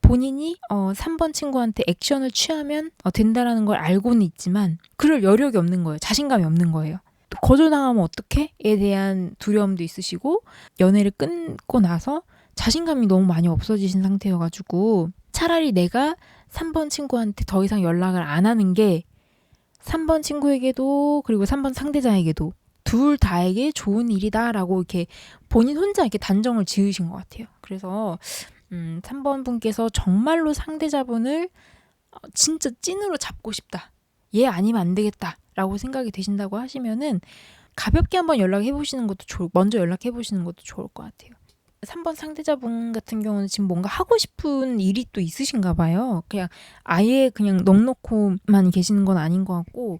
본인이 3번 친구한테 액션을 취하면 된다라는 걸 알고는 있지만 그럴 여력이 없는 거예요. 자신감이 없는 거예요. 거절당하면 어떡해?에 대한 두려움도 있으시고 연애를 끊고 나서 자신감이 너무 많이 없어지신 상태여가지고 차라리 내가 3번 친구한테 더 이상 연락을 안 하는 게 3번 친구에게도 그리고 3번 상대자에게도 둘 다에게 좋은 일이다라고 이렇게 본인 혼자 이렇게 단정을 지으신 것 같아요. 그래서 3번 분께서 정말로 상대자분을 진짜 찐으로 잡고 싶다. 얘 아니면 안 되겠다. 라고 생각이 되신다고 하시면은 가볍게 한번 연락해보시는 것도 먼저 연락해보시는 것도 좋을 것 같아요. 3번 상대자분 같은 경우는 지금 뭔가 하고 싶은 일이 또 있으신가 봐요. 그냥 아예 그냥 넋놓고만 계시는 건 아닌 것 같고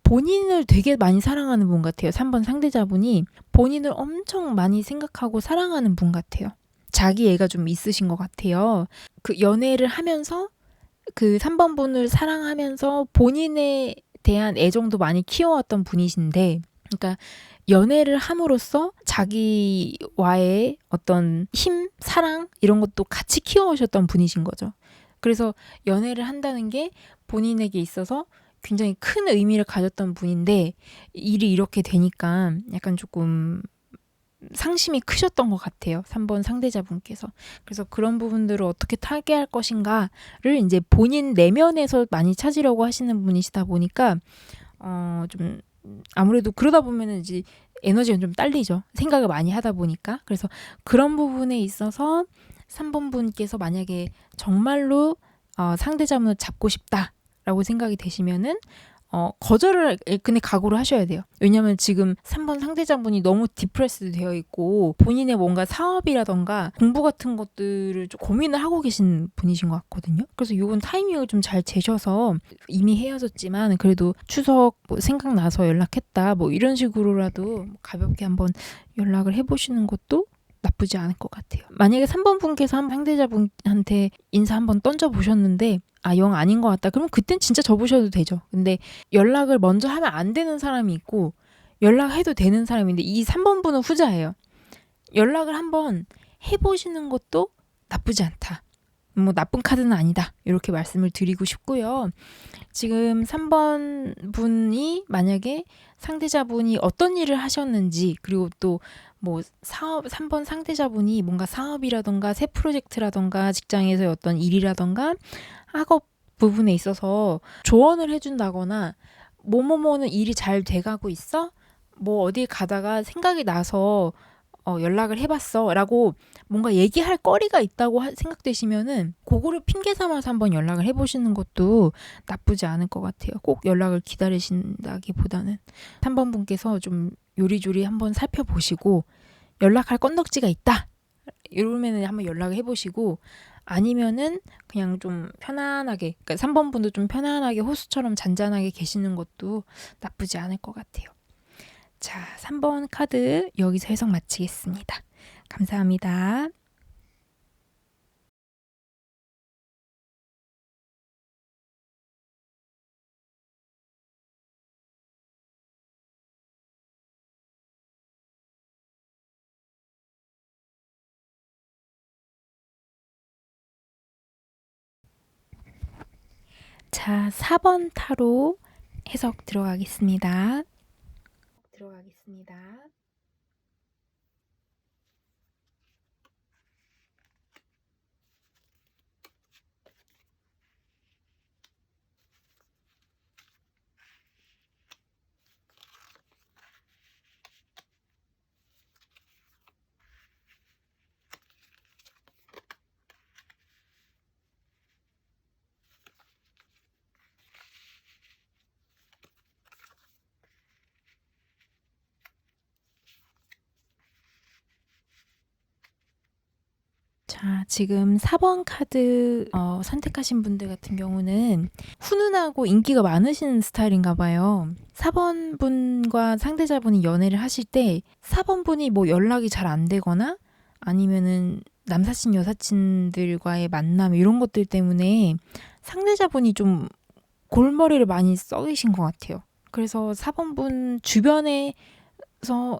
본인을 되게 많이 사랑하는 분 같아요. 3번 상대자분이 본인을 엄청 많이 생각하고 사랑하는 분 같아요. 자기 애가 좀 있으신 것 같아요. 그 연애를 하면서 그 3번 분을 사랑하면서 본인에 대한 애정도 많이 키워왔던 분이신데 그러니까 연애를 함으로써 자기와의 어떤 힘, 사랑 이런 것도 같이 키워오셨던 분이신 거죠. 그래서 연애를 한다는 게 본인에게 있어서 굉장히 큰 의미를 가졌던 분인데 일이 이렇게 되니까 약간 조금 상심이 크셨던 것 같아요. 3번 상대자분께서. 그래서 그런 부분들을 어떻게 타개할 것인가를 이제 본인 내면에서 많이 찾으려고 하시는 분이시다 보니까 좀 아무래도 그러다 보면은 이제 에너지가 좀 딸리죠. 생각을 많이 하다 보니까. 그래서 그런 부분에 있어서 3번 분께서 만약에 정말로 상대자분을 잡고 싶다라고 생각이 되시면은 거절을 근데 각오를 하셔야 돼요. 왜냐면 지금 3번 상대자분이 너무 디프레스드 되어 있고 본인의 뭔가 사업이라던가 공부 같은 것들을 좀 고민을 하고 계신 분이신 것 같거든요. 그래서 이건 타이밍을 좀 잘 재셔서 이미 헤어졌지만 그래도 추석 뭐 생각나서 연락했다 뭐 이런 식으로라도 가볍게 한번 연락을 해보시는 것도 나쁘지 않을 것 같아요. 만약에 3번 분께서 한 상대자분한테 인사 한번 던져보셨는데 영 아닌 것 같다. 그럼 그땐 진짜 접으셔도 되죠. 근데 연락을 먼저 하면 안 되는 사람이 있고 연락해도 되는 사람인데 이 3번 분은 후자예요. 연락을 한번 해보시는 것도 나쁘지 않다. 뭐 나쁜 카드는 아니다. 이렇게 말씀을 드리고 싶고요. 지금 3번 분이 만약에 상대자분이 어떤 일을 하셨는지 그리고 또 뭐 사업 3번 상대자분이 뭔가 사업이라던가 새 프로젝트라던가 직장에서의 어떤 일이라던가 학업 부분에 있어서 조언을 해준다거나 뭐뭐뭐는 일이 잘 돼가고 있어? 뭐 어디 가다가 생각이 나서 연락을 해봤어 라고 뭔가 얘기할 거리가 있다고 생각되시면은 그거를 핑계 삼아서 한번 연락을 해보시는 것도 나쁘지 않을 것 같아요. 꼭 연락을 기다리신다기보다는 3번 분께서 좀 요리조리 한번 살펴보시고 연락할 건덕지가 있다 이러면은 한번 연락을 해보시고 아니면은 그냥 좀 편안하게 그러니까 3번 분도 좀 편안하게 호수처럼 잔잔하게 계시는 것도 나쁘지 않을 것 같아요. 자, 3번 카드 여기서 해석 마치겠습니다. 감사합니다. 자, 4번 타로 해석 들어가겠습니다. 자, 지금 4번 카드 선택하신 분들 같은 경우는 훈훈하고 인기가 많으신 스타일인가 봐요. 4번 분과 상대자분이 연애를 하실 때 4번 분이 뭐 연락이 잘 안 되거나 아니면은 남사친 여사친들과의 만남 이런 것들 때문에 상대자분이 좀 골머리를 많이 썩이신 것 같아요. 그래서 4번 분 주변에서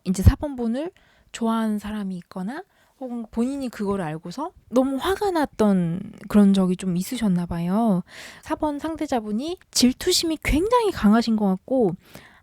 이제 4번 분을 좋아하는 사람이 있거나 혹은 본인이 그걸 알고서 너무 화가 났던 그런 적이 좀 있으셨나 봐요. 4번 상대자분이 질투심이 굉장히 강하신 것 같고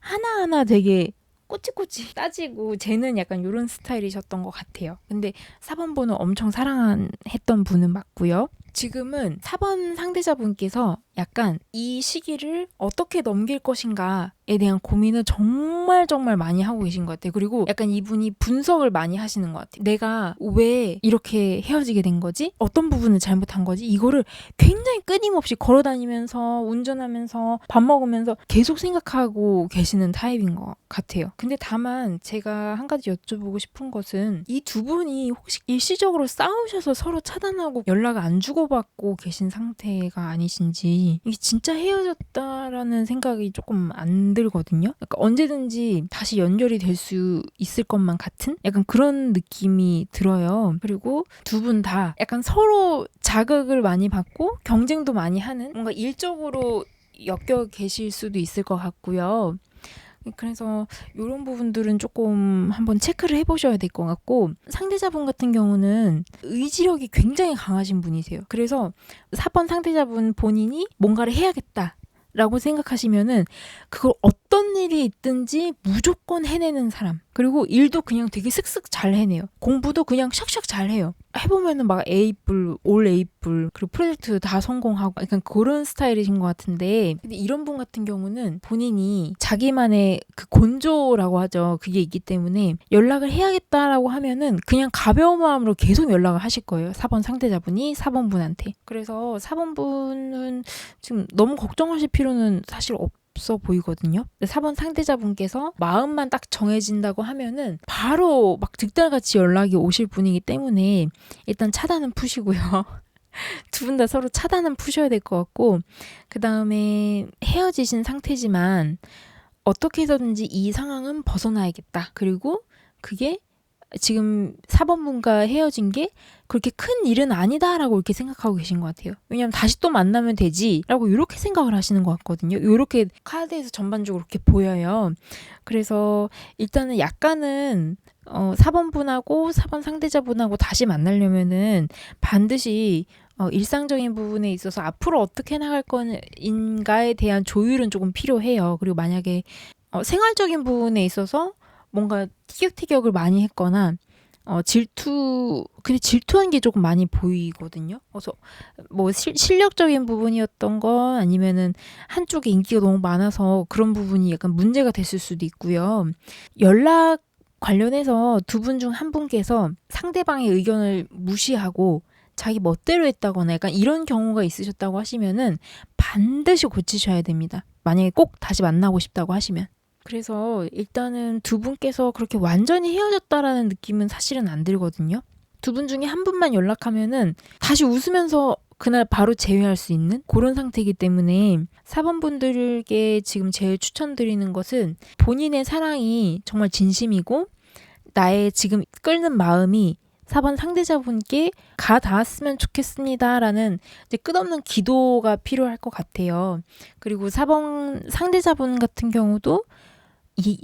하나하나 되게 꼬치꼬치 따지고 쟤는 약간 이런 스타일이셨던 것 같아요. 근데 4번 분은 엄청 사랑했던 분은 맞고요. 지금은 4번 상대자분께서 약간 이 시기를 어떻게 넘길 것인가에 대한 고민을 정말 많이 하고 계신 것 같아요. 그리고 약간 이분이 분석을 많이 하시는 것 같아요. 내가 왜 이렇게 헤어지게 된 거지? 어떤 부분을 잘못한 거지? 이거를 굉장히 끊임없이 걸어다니면서 운전하면서 밥 먹으면서 계속 생각하고 계시는 타입인 것 같아요. 근데 다만 제가 한 가지 여쭤보고 싶은 것은 이 두 분이 혹시 일시적으로 싸우셔서 서로 차단하고 연락을 안 주고받고 계신 상태가 아니신지 이게 진짜 헤어졌다라는 생각이 조금 안 들거든요. 약간 언제든지 다시 연결이 될 수 있을 것만 같은 약간 그런 느낌이 들어요. 그리고 두 분 다 약간 서로 자극을 많이 받고 경쟁도 많이 하는 뭔가 일적으로 엮여 계실 수도 있을 것 같고요. 그래서 이런 부분들은 조금 한번 체크를 해보셔야 될 것 같고, 상대자분 같은 경우는 의지력이 굉장히 강하신 분이세요. 그래서 4번 상대자분 본인이 뭔가를 해야겠다 라고 생각하시면은 그걸 어떤 일이 있든지 무조건 해내는 사람. 그리고 일도 그냥 되게 슥슥 잘 해내요. 공부도 그냥 샥샥 잘 해요. 해보면은 막 A뿔, 올 A뿔, 그리고 프로젝트도 다 성공하고 약간 그런 스타일이신 것 같은데, 근데 이런 분 같은 경우는 본인이 자기만의 그 곤조라고 하죠. 그게 있기 때문에 연락을 해야겠다라고 하면은 그냥 가벼운 마음으로 계속 연락을 하실 거예요. 4번 상대자분이 4번 분한테. 그래서 4번 분은 지금 너무 걱정하실 필요는 사실 없어 보이거든요. 4번 상대자분께서 마음만 딱 정해진다고 하면은 바로 막 득달같이 연락이 오실 분이기 때문에 일단 차단은 푸시고요. 두 분 다 서로 차단은 푸셔야 될 것 같고, 그 다음에 헤어지신 상태지만 어떻게 해서든지 이 상황은 벗어나야겠다. 그리고 그게 지금 4번 분과 헤어진 게 그렇게 큰 일은 아니다라고 이렇게 생각하고 계신 것 같아요. 왜냐하면 다시 또 만나면 되지라고 이렇게 생각을 하시는 것 같거든요. 이렇게 카드에서 전반적으로 이렇게 보여요. 그래서 일단은 약간은 4번 분하고 4번 상대자분하고 다시 만나려면은 반드시 일상적인 부분에 있어서 앞으로 어떻게 나갈 건인가에 대한 조율은 조금 필요해요. 그리고 만약에 생활적인 부분에 있어서 뭔가 티격태격을 많이 했거나 근데 질투한 게 조금 많이 보이거든요. 그래서 뭐 실력적인 부분이었던 건 아니면은 한쪽에 인기가 너무 많아서 그런 부분이 약간 문제가 됐을 수도 있고요. 연락 관련해서 두 분 중 한 분께서 상대방의 의견을 무시하고 자기 멋대로 했다거나 약간 이런 경우가 있으셨다고 하시면은 반드시 고치셔야 됩니다. 만약에 꼭 다시 만나고 싶다고 하시면. 그래서 일단은 두 분께서 그렇게 완전히 헤어졌다라는 느낌은 사실은 안 들거든요. 두 분 중에 한 분만 연락하면은 다시 웃으면서 그날 바로 재회할 수 있는 그런 상태이기 때문에 4번 분들께 지금 제일 추천드리는 것은 본인의 사랑이 정말 진심이고 나의 지금 끓는 마음이 4번 상대자분께 가 닿았으면 좋겠습니다라는 이제 끝없는 기도가 필요할 것 같아요. 그리고 4번 상대자분 같은 경우도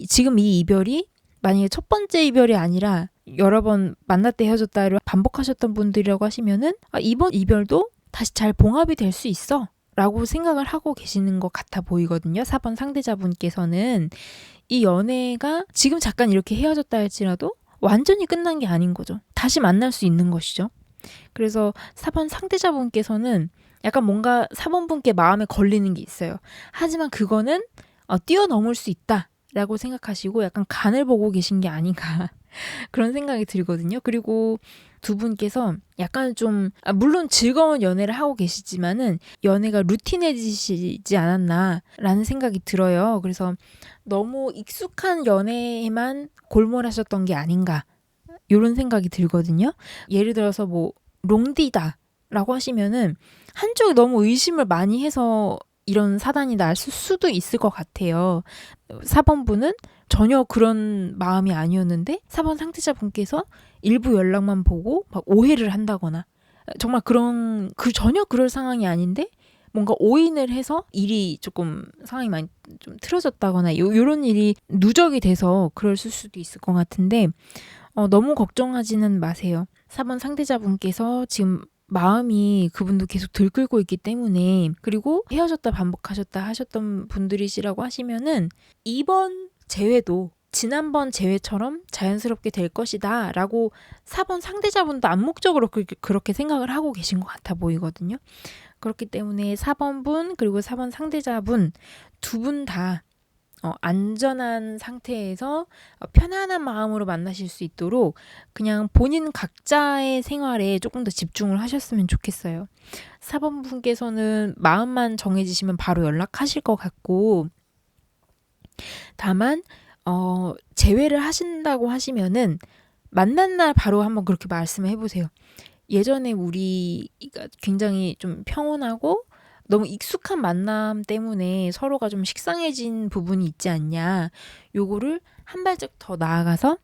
지금 이 이별이 만약에 첫 번째 이별이 아니라 여러 번 만났다 헤어졌다를 반복하셨던 분들이라고 하시면은 이번 이별도 다시 잘 봉합이 될 수 있어 라고 생각을 하고 계시는 것 같아 보이거든요. 4번 상대자분께서는 이 연애가 지금 잠깐 이렇게 헤어졌다 할지라도 완전히 끝난 게 아닌 거죠. 다시 만날 수 있는 것이죠. 그래서 4번 상대자분께서는 약간 뭔가 4번 분께 마음에 걸리는 게 있어요. 하지만 그거는 뛰어넘을 수 있다 라고 생각하시고 약간 간을 보고 계신 게 아닌가 그런 생각이 들거든요. 그리고 두 분께서 약간 좀 물론 즐거운 연애를 하고 계시지만은 연애가 루틴해지지 않았나라는 생각이 들어요. 그래서 너무 익숙한 연애에만 골몰하셨던 게 아닌가 이런 생각이 들거든요. 예를 들어서 뭐 롱디다라고 하시면은 한쪽이 너무 의심을 많이 해서 이런 사단이 날 수도 있을 것 같아요. 4번 분은 전혀 그런 마음이 아니었는데 4번 상대자분께서 일부 연락만 보고 막 오해를 한다거나 정말 전혀 그럴 상황이 아닌데 뭔가 오인을 해서 일이 조금 상황이 많이 좀 틀어졌다거나 이런 일이 누적이 돼서 그럴 수도 있을 것 같은데 너무 걱정하지는 마세요. 4번 상대자분께서 지금 마음이 그분도 계속 들끓고 있기 때문에 그리고 헤어졌다 반복하셨다 하셨던 분들이시라고 하시면은 이번 재회도 지난번 재회처럼 자연스럽게 될 것이다 라고 4번 상대자분도 암묵적으로 그렇게 생각을 하고 계신 것 같아 보이거든요. 그렇기 때문에 4번 분 그리고 4번 상대자분 두 분 다 안전한 상태에서 편안한 마음으로 만나실 수 있도록 그냥 본인 각자의 생활에 조금 더 집중을 하셨으면 좋겠어요. 4번 분께서는 마음만 정해지시면 바로 연락하실 것 같고 다만 재회를 하신다고 하시면은 만난 날 바로 한번 그렇게 말씀을 해보세요. 예전에 우리가 굉장히 좀 평온하고 너무 익숙한 만남 때문에 서로가 좀 식상해진 부분이 있지 않냐. 요거를 한 발짝 더 나아가서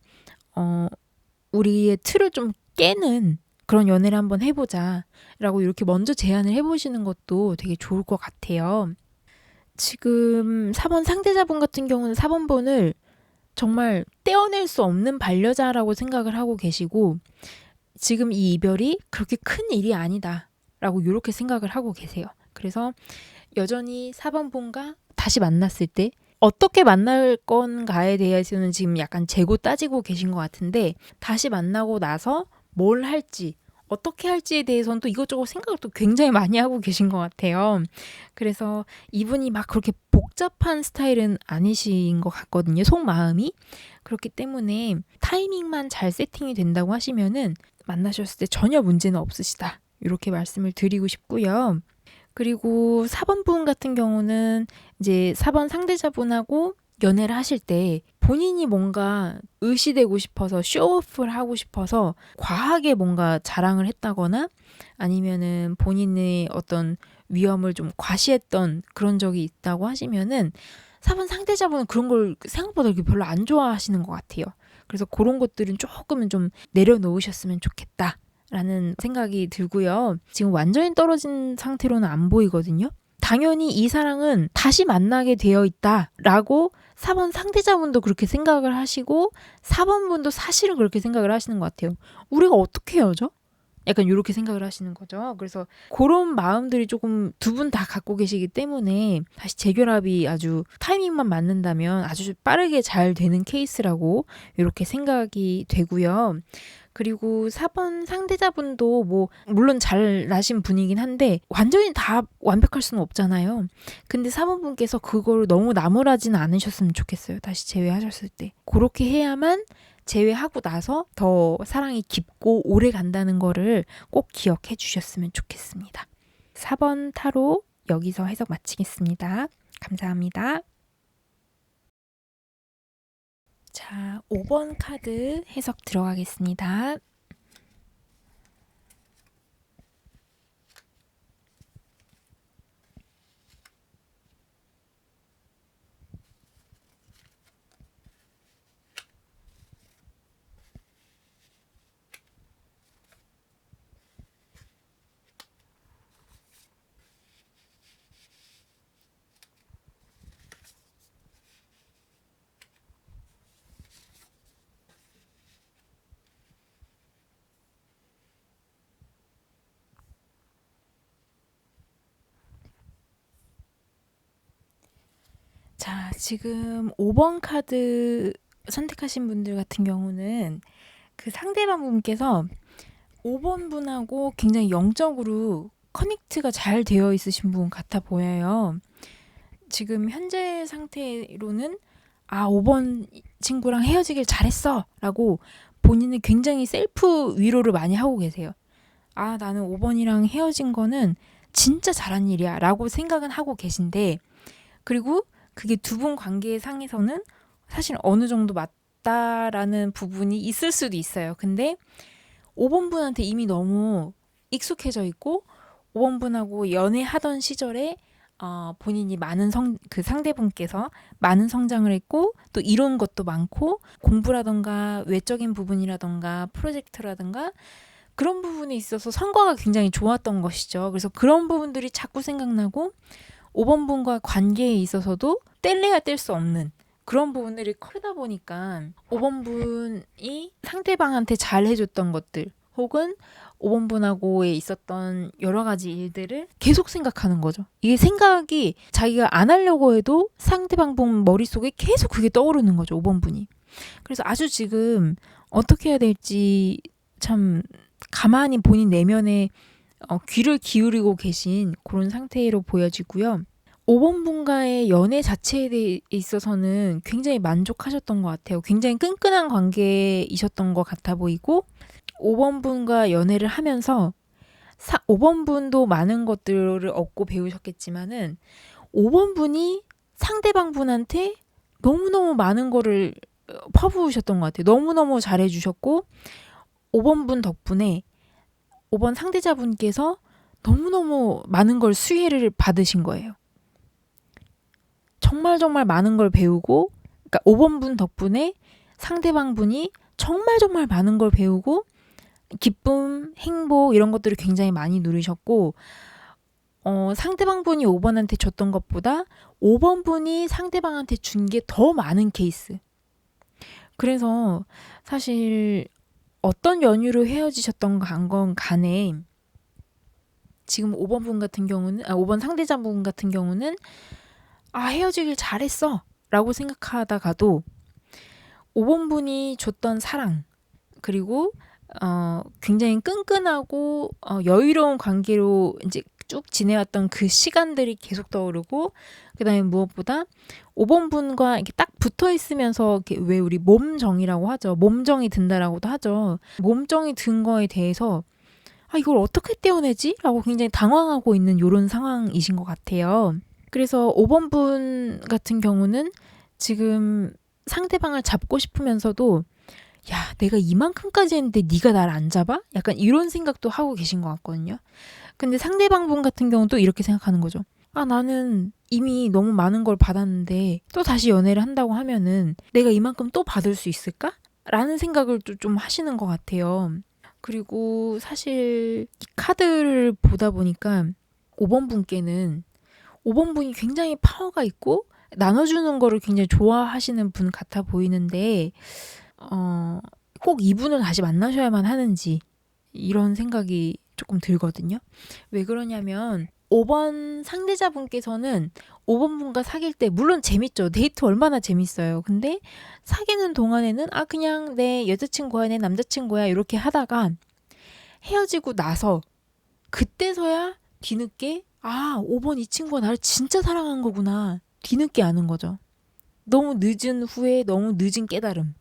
우리의 틀을 좀 깨는 그런 연애를 한번 해보자 라고 이렇게 먼저 제안을 해보시는 것도 되게 좋을 것 같아요. 지금 4번 상대자분 같은 경우는 4번분을 정말 떼어낼 수 없는 반려자라고 생각을 하고 계시고 지금 이 이별이 그렇게 큰 일이 아니다 라고 이렇게 생각을 하고 계세요. 그래서 여전히 4번분과 다시 만났을 때 어떻게 만날 건가에 대해서는 지금 약간 재고 따지고 계신 것 같은데 다시 만나고 나서 뭘 할지 어떻게 할지에 대해서는 또 이것저것 생각을 또 굉장히 많이 하고 계신 것 같아요. 그래서 이분이 막 그렇게 복잡한 스타일은 아니신 것 같거든요. 속마음이. 그렇기 때문에 타이밍만 잘 세팅이 된다고 하시면은 만나셨을 때 전혀 문제는 없으시다. 이렇게 말씀을 드리고 싶고요. 그리고 4번분 같은 경우는 이제 4번 상대자분하고 연애를 하실 때 본인이 뭔가 의시되고 싶어서 쇼오프를 하고 싶어서 과하게 뭔가 자랑을 했다거나 아니면은 본인의 어떤 위험을 좀 과시했던 그런 적이 있다고 하시면은 4번 상대자분은 그런 걸 생각보다 이렇게 별로 안 좋아하시는 것 같아요. 그래서 그런 것들은 조금은 좀 내려놓으셨으면 좋겠다. 라는 생각이 들고요. 지금 완전히 떨어진 상태로는 안 보이거든요. 당연히 이 사랑은 다시 만나게 되어 있다라고 4번 상대자분도 그렇게 생각을 하시고 4번분도 사실은 그렇게 생각을 하시는 것 같아요. 우리가 어떻게 헤어져? 약간 이렇게 생각을 하시는 거죠. 그래서 그런 마음들이 조금 두 분 다 갖고 계시기 때문에 다시 재결합이 아주 타이밍만 맞는다면 아주 빠르게 잘 되는 케이스라고 이렇게 생각이 되고요. 그리고 4번 상대자분도 뭐 물론 잘나신 분이긴 한데 완전히 다 완벽할 수는 없잖아요. 근데 4번분께서 그걸 너무 나무라지는 않으셨으면 좋겠어요. 다시 재회하셨을 때. 그렇게 해야만 재회하고 나서 더 사랑이 깊고 오래 간다는 거를 꼭 기억해 주셨으면 좋겠습니다. 4번 타로 여기서 해석 마치겠습니다. 감사합니다. 자, 5번 카드 해석 들어가겠습니다. 자, 지금 5번 카드 선택하신 분들 같은 경우는 그 상대방 분께서 5번 분하고 굉장히 영적으로 커넥트가 잘 되어 있으신 분 같아 보여요. 지금 현재 상태로는 5번 친구랑 헤어지길 잘했어 라고 본인은 굉장히 셀프 위로를 많이 하고 계세요. 나는 5번이랑 헤어진 거는 진짜 잘한 일이야 라고 생각은 하고 계신데 그리고 그게 두 분 관계 상에서는 사실 어느 정도 맞다라는 부분이 있을 수도 있어요. 근데 5번 분한테 이미 너무 익숙해져 있고 5번 분하고 연애하던 시절에 본인이 그 상대분께서 많은 성장을 했고 또 이룬 것도 많고 공부라던가 외적인 부분이라던가 프로젝트라던가 그런 부분에 있어서 성과가 굉장히 좋았던 것이죠. 그래서 그런 부분들이 자꾸 생각나고 5번 분과 관계에 있어서도 뗄래야 뗄 수 없는 그런 부분들이 크다 보니까 5번 분이 상대방한테 잘 해줬던 것들 혹은 5번 분하고에 있었던 여러 가지 일들을 계속 생각하는 거죠. 이게 생각이 자기가 안 하려고 해도 상대방 분 머릿속에 계속 그게 떠오르는 거죠. 5번 분이. 그래서 아주 지금 어떻게 해야 될지 참 가만히 본인 내면에 귀를 기울이고 계신 그런 상태로 보여지고요. 5번 분과의 연애 자체에 있어서는 굉장히 만족하셨던 것 같아요. 굉장히 끈끈한 관계이셨던 것 같아 보이고 5번 분과 연애를 하면서 5번 분도 많은 것들을 얻고 배우셨겠지만은 5번 분이 상대방 분한테 너무너무 많은 거를 퍼부으셨던 것 같아요. 너무너무 잘해주셨고 5번 분 덕분에 5번 상대자분께서 너무너무 많은 걸 수혜를 받으신 거예요. 정말 정말 많은 걸 배우고 그러니까 5번 분 덕분에 상대방 분이 정말 정말 많은 걸 배우고 기쁨, 행복 이런 것들을 굉장히 많이 누리셨고 상대방 분이 5번한테 줬던 것보다 5번 분이 상대방한테 준 게 더 많은 케이스. 그래서 사실 어떤 연유로 헤어지셨던 건 간에 지금 5번 분 같은 경우는 5번 상대자분 같은 경우는 헤어지길 잘했어 라고 생각하다가도 5번 분이 줬던 사랑 그리고 굉장히 끈끈하고 여유로운 관계로 이제 쭉 지내왔던 그 시간들이 계속 떠오르고 그다음에 무엇보다 5번 분과 이렇게 딱 붙어 있으면서 왜 우리 몸정이라고 하죠. 몸정이 든다라고도 하죠. 몸정이 든 거에 대해서 이걸 어떻게 떼어내지? 라고 굉장히 당황하고 있는 이런 상황이신 것 같아요. 그래서 5번 분 같은 경우는 지금 상대방을 잡고 싶으면서도 야, 내가 이만큼까지 했는데 네가 날 안 잡아? 약간 이런 생각도 하고 계신 것 같거든요. 근데 상대방 분 같은 경우도 이렇게 생각하는 거죠. 나는 이미 너무 많은 걸 받았는데 또 다시 연애를 한다고 하면은 내가 이만큼 또 받을 수 있을까? 라는 생각을 좀 하시는 것 같아요. 그리고 사실 이 카드를 보다 보니까 5번 분께는 5번 분이 굉장히 파워가 있고 나눠주는 거를 굉장히 좋아하시는 분 같아 보이는데 꼭 이분을 다시 만나셔야만 하는지 이런 생각이 조금 들거든요. 왜 그러냐면 5번 상대자분께서는 5번 분과 사귈 때 물론 재밌죠. 데이트 얼마나 재밌어요. 근데 사귀는 동안에는 그냥 내 여자친구야 내 남자친구야 이렇게 하다가 헤어지고 나서 그때서야 뒤늦게 5번 이 친구가 나를 진짜 사랑한 거구나 뒤늦게 아는 거죠. 너무 늦은 후에 너무 늦은 깨달음.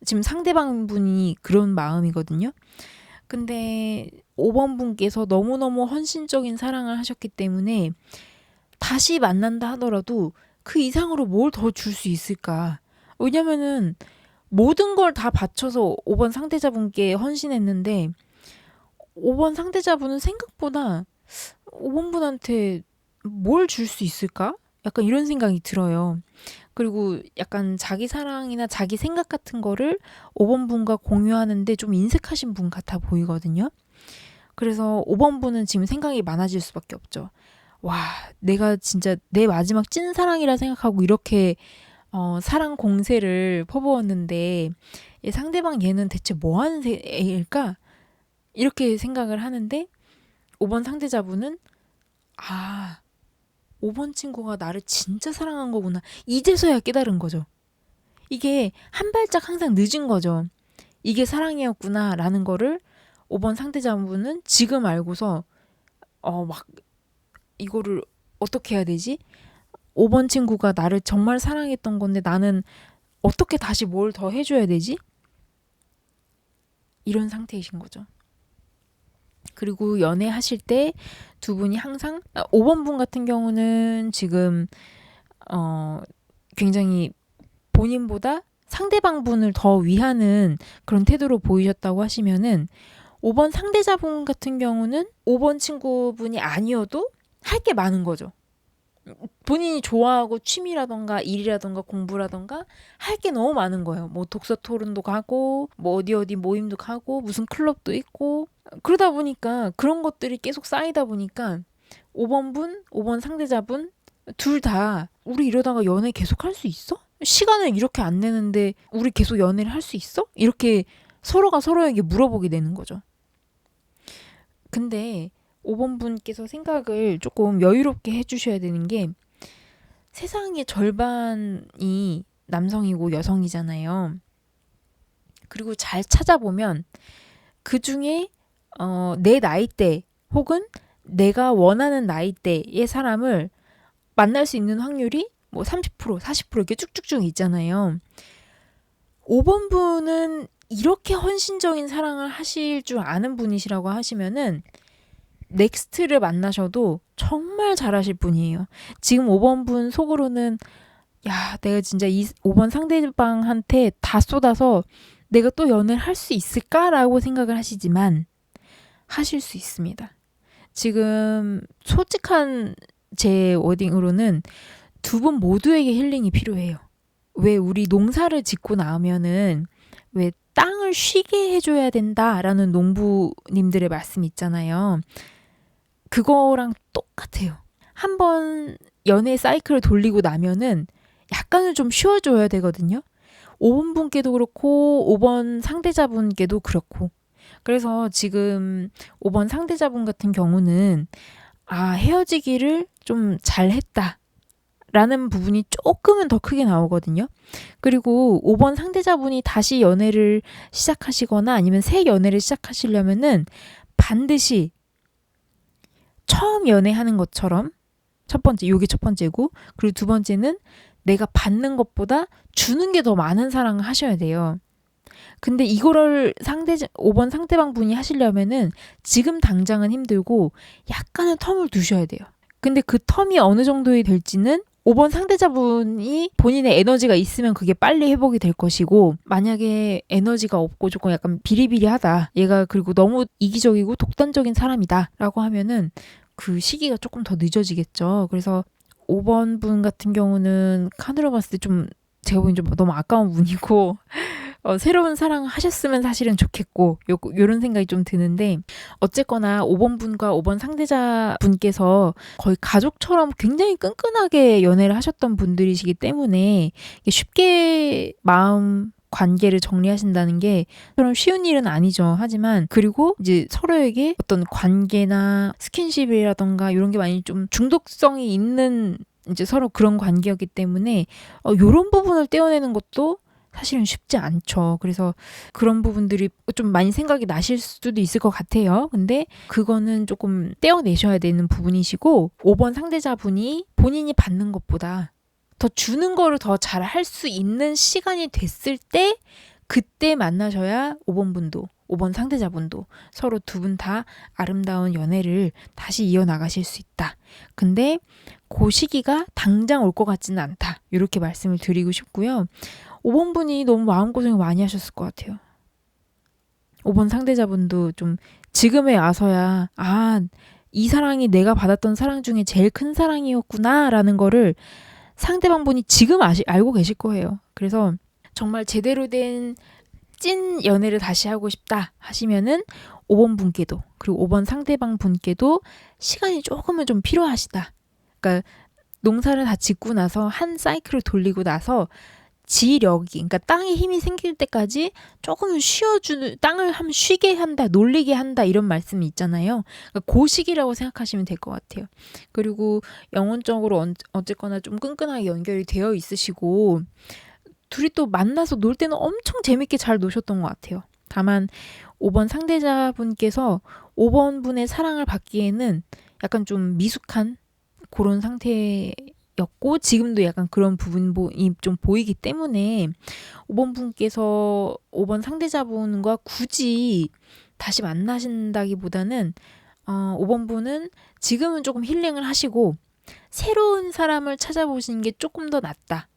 지금 상대방 분이 그런 마음이거든요. 근데 5번 분께서 너무너무 헌신적인 사랑을 하셨기 때문에 다시 만난다 하더라도 그 이상으로 뭘 더 줄 수 있을까? 왜냐면은 모든 걸 다 바쳐서 5번 상대자분께 헌신했는데 5번 상대자분은 생각보다 5번 분한테 뭘 줄 수 있을까? 약간 이런 생각이 들어요. 그리고 약간 자기 사랑이나 자기 생각 같은 거를 5번 분과 공유하는데 좀 인색하신 분 같아 보이거든요. 그래서 5번 분은 지금 생각이 많아질 수밖에 없죠. 와, 내가 진짜 내 마지막 찐사랑이라 생각하고 이렇게 사랑 공세를 퍼부었는데 상대방 얘는 대체 뭐 하는 애일까? 이렇게 생각을 하는데 5번 상대자분은 5번 친구가 나를 진짜 사랑한 거구나. 이제서야 깨달은 거죠. 이게 한 발짝 항상 늦은 거죠. 이게 사랑이었구나 라는 거를 5번 상대자분은 지금 알고서 막 이거를 어떻게 해야 되지? 5번 친구가 나를 정말 사랑했던 건데 나는 어떻게 다시 뭘 더 해줘야 되지? 이런 상태이신 거죠. 그리고 연애하실 때 두 분이 항상 5번 분 같은 경우는 지금 굉장히 본인보다 상대방 분을 더 위하는 그런 태도로 보이셨다고 하시면은 5번 상대자분 같은 경우는 5번 친구분이 아니어도 할 게 많은 거죠. 본인이 좋아하고 취미라던가 일이라던가 공부라던가 할 게 너무 많은 거예요. 뭐 독서 토론도 가고 뭐 어디 모임도 가고 무슨 클럽도 있고 그러다 보니까 그런 것들이 계속 쌓이다 보니까 5번 분, 5번 상대자분 둘 다 우리 이러다가 연애 계속 할 수 있어? 시간을 이렇게 안 내는데 우리 계속 연애를 할 수 있어? 이렇게 서로가 서로에게 물어보게 되는 거죠. 근데 5번 분께서 생각을 조금 여유롭게 해주셔야 되는 게 세상의 절반이 남성이고 여성이잖아요. 그리고 잘 찾아보면 그 중에 내 나이대 혹은 내가 원하는 나이대의 사람을 만날 수 있는 확률이 뭐 30%, 40% 이렇게 쭉쭉쭉 있잖아요. 5번 분은 이렇게 헌신적인 사랑을 하실 줄 아는 분이시라고 하시면은 넥스트를 만나셔도 정말 잘하실 분이에요. 지금 5번 분 속으로는 야, 내가 진짜 이 5번 상대방한테 다 쏟아서 내가 또 연애를 할 수 있을까라고 생각을 하시지만 하실 수 있습니다. 지금 솔직한 제 워딩으로는 두 분 모두에게 힐링이 필요해요. 왜 우리 농사를 짓고 나면은 왜 땅을 쉬게 해줘야 된다라는 농부님들의 말씀 있잖아요. 그거랑 똑같아요. 한번 연애 사이클을 돌리고 나면은 약간은 좀 쉬어줘야 되거든요. 5번 분께도 그렇고 5번 상대자분께도 그렇고. 그래서 지금 5번 상대자분 같은 경우는 헤어지기를 좀 잘했다 라는 부분이 조금은 더 크게 나오거든요. 그리고 5번 상대자분이 다시 연애를 시작하시거나 아니면 새 연애를 시작하시려면은 반드시 처음 연애하는 것처럼 요게 첫 번째고, 그리고 두 번째는 내가 받는 것보다 주는 게 더 많은 사랑을 하셔야 돼요. 근데 이거를 5번 상대방 분이 하시려면은 지금 당장은 힘들고 약간은 텀을 두셔야 돼요. 근데 그 텀이 어느 정도이 될지는 5번 상대자분이 본인의 에너지가 있으면 그게 빨리 회복이 될 것이고, 만약에 에너지가 없고 조금 약간 비리비리하다, 얘가 그리고 너무 이기적이고 독단적인 사람이다 라고 하면은 그 시기가 조금 더 늦어지겠죠. 그래서 5번 분 같은 경우는 카드로 봤을 때 좀 제가 보기엔 좀 너무 아까운 분이고 새로운 사랑 하셨으면 사실은 좋겠고 요런 생각이 좀 드는데, 어쨌거나 5번 분과 5번 상대자 분께서 거의 가족처럼 굉장히 끈끈하게 연애를 하셨던 분들이시기 때문에 쉽게 마음 관계를 정리하신다는 게 그럼 쉬운 일은 아니죠. 하지만 그리고 이제 서로에게 어떤 관계나 스킨십이라던가 이런 게 많이 좀 중독성이 있는 이제 서로 그런 관계였기 때문에 요런 부분을 떼어내는 것도 사실은 쉽지 않죠. 그래서 그런 부분들이 좀 많이 생각이 나실 수도 있을 것 같아요. 근데 그거는 조금 떼어내셔야 되는 부분이시고, 5번 상대자분이 본인이 받는 것보다 더 주는 거를 더 잘 할 수 있는 시간이 됐을 때 그때 만나셔야 5번 분도 5번 상대자분도 서로 두 분 다 아름다운 연애를 다시 이어나가실 수 있다. 근데 그 시기가 당장 올 것 같지는 않다. 이렇게 말씀을 드리고 싶고요. 5번 분이 너무 마음고생을 많이 하셨을 것 같아요. 5번 상대자분도 좀 지금에 와서야 이 사랑이 내가 받았던 사랑 중에 제일 큰 사랑이었구나 라는 거를 상대방 분이 지금 알고 계실 거예요. 그래서 정말 제대로 된 찐 연애를 다시 하고 싶다 하시면은 5번 분께도 그리고 5번 상대방 분께도 시간이 조금은 좀 필요하시다. 그러니까 농사를 다 짓고 나서 한 사이클을 돌리고 나서 지력이, 그러니까 땅에 힘이 생길 때까지 조금은 땅을 한번 쉬게 한다, 놀리게 한다 이런 말씀이 있잖아요. 그러니까 그 시기라고 생각하시면 될 것 같아요. 그리고 영혼적으로 어쨌거나 좀 끈끈하게 연결이 되어 있으시고 둘이 또 만나서 놀 때는 엄청 재밌게 잘 노셨던 것 같아요. 다만 5번 상대자분께서 5번 분의 사랑을 받기에는 약간 좀 미숙한 그런 상태였고 지금도 약간 그런 부분이 좀 보이기 때문에 5번 분께서 5번 상대자분과 굳이 다시 만나신다기보다는 5번 분은 지금은 조금 힐링을 하시고 새로운 사람을 찾아보시는 게 조금 더 낫다.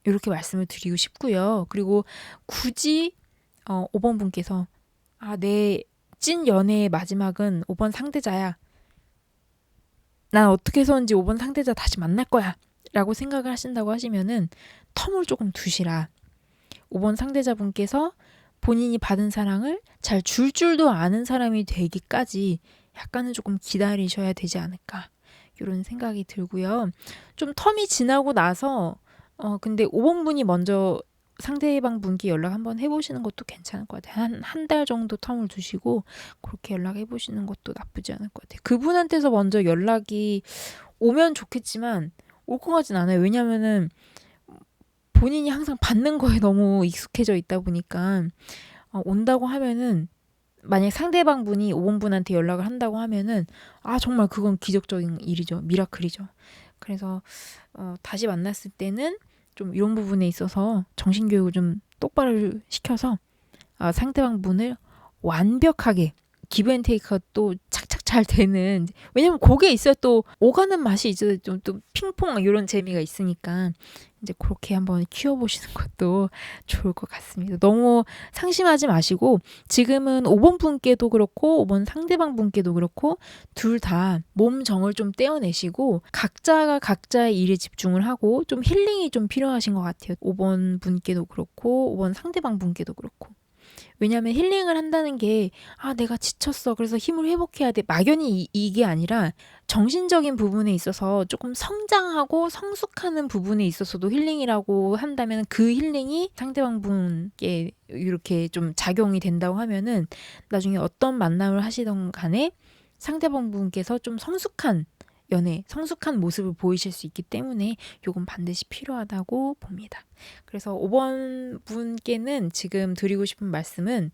이렇게 말씀을 드리고 싶고요. 그리고 굳이 5번 분께서 내 찐 연애의 마지막은 5번 상대자야. 난 어떻게 해서인지 5번 상대자 다시 만날 거야. 라고 생각을 하신다고 하시면은 텀을 조금 두시라. 5번 상대자분께서 본인이 받은 사랑을 잘 줄 줄도 아는 사람이 되기까지 약간은 조금 기다리셔야 되지 않을까. 이런 생각이 들고요. 좀 텀이 지나고 나서 근데 5번 분이 먼저 상대방 분께 연락 한번 해보시는 것도 괜찮을 것 같아요. 한 달 정도 텀을 두시고 그렇게 연락해보시는 것도 나쁘지 않을 것 같아요. 그분한테서 먼저 연락이 오면 좋겠지만 올 것 같진 않아요. 왜냐면은 본인이 항상 받는 거에 너무 익숙해져 있다 보니까 온다고 하면은 만약 상대방 분이 5번 분한테 연락을 한다고 하면은 정말 그건 기적적인 일이죠. 미라클이죠. 그래서 다시 만났을 때는 좀 이런 부분에 있어서 정신교육을 좀 똑바로 시켜서 상대방 분을 완벽하게 기브앤테이크가 또 착착 잘 되는, 왜냐면 그게 있어야 또 오가는 맛이 있어요. 좀 또 핑퐁 이런 재미가 있으니까 이제 그렇게 한번 키워보시는 것도 좋을 것 같습니다. 너무 상심하지 마시고 지금은 5번 분께도 그렇고 5번 상대방 분께도 그렇고 둘 다 몸 정을 좀 떼어내시고 각자가 각자의 일에 집중을 하고 좀 힐링이 좀 필요하신 것 같아요. 5번 분께도 그렇고 5번 상대방 분께도 그렇고. 왜냐하면 힐링을 한다는 게 내가 지쳤어. 그래서 힘을 회복해야 돼. 막연히 이게 아니라 정신적인 부분에 있어서 조금 성장하고 성숙하는 부분에 있어서도 힐링이라고 한다면 그 힐링이 상대방 분께 이렇게 좀 작용이 된다고 하면은 나중에 어떤 만남을 하시던 간에 상대방 분께서 좀 성숙한 연애, 성숙한 모습을 보이실 수 있기 때문에 이건 반드시 필요하다고 봅니다. 그래서 5번 분께는 지금 드리고 싶은 말씀은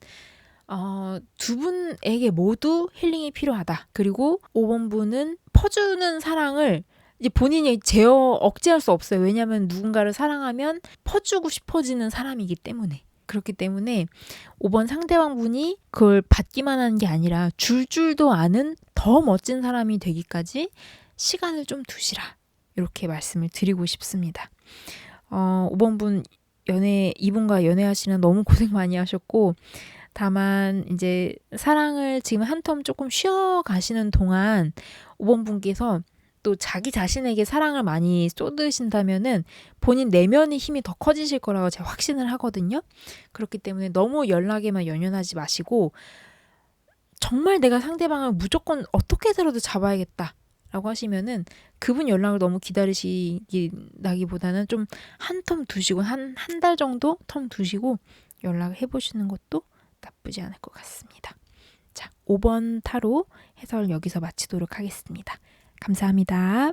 두 분에게 모두 힐링이 필요하다. 그리고 5번 분은 퍼주는 사랑을 이제 본인이 억제할 수 없어요. 왜냐하면 누군가를 사랑하면 퍼주고 싶어지는 사람이기 때문에. 그렇기 때문에 5번 상대방 분이 그걸 받기만 하는 게 아니라 줄 줄도 아는 더 멋진 사람이 되기까지 시간을 좀 두시라. 이렇게 말씀을 드리고 싶습니다. 5번 분 이분과 연애하시는 너무 고생 많이 하셨고, 다만 이제 사랑을 지금 한 텀 조금 쉬어 가시는 동안 5번 분께서 또 자기 자신에게 사랑을 많이 쏟으신다면은 본인 내면의 힘이 더 커지실 거라고 제가 확신을 하거든요. 그렇기 때문에 너무 연락에만 연연하지 마시고 정말 내가 상대방을 무조건 어떻게 해서라도 잡아야겠다 라고 하시면은 그분 연락을 너무 기다리시기보다는 좀 한 텀 두시고 한 달 정도 텀 두시고 연락을 해보시는 것도 나쁘지 않을 것 같습니다. 자, 5번 타로 해설 여기서 마치도록 하겠습니다. 감사합니다.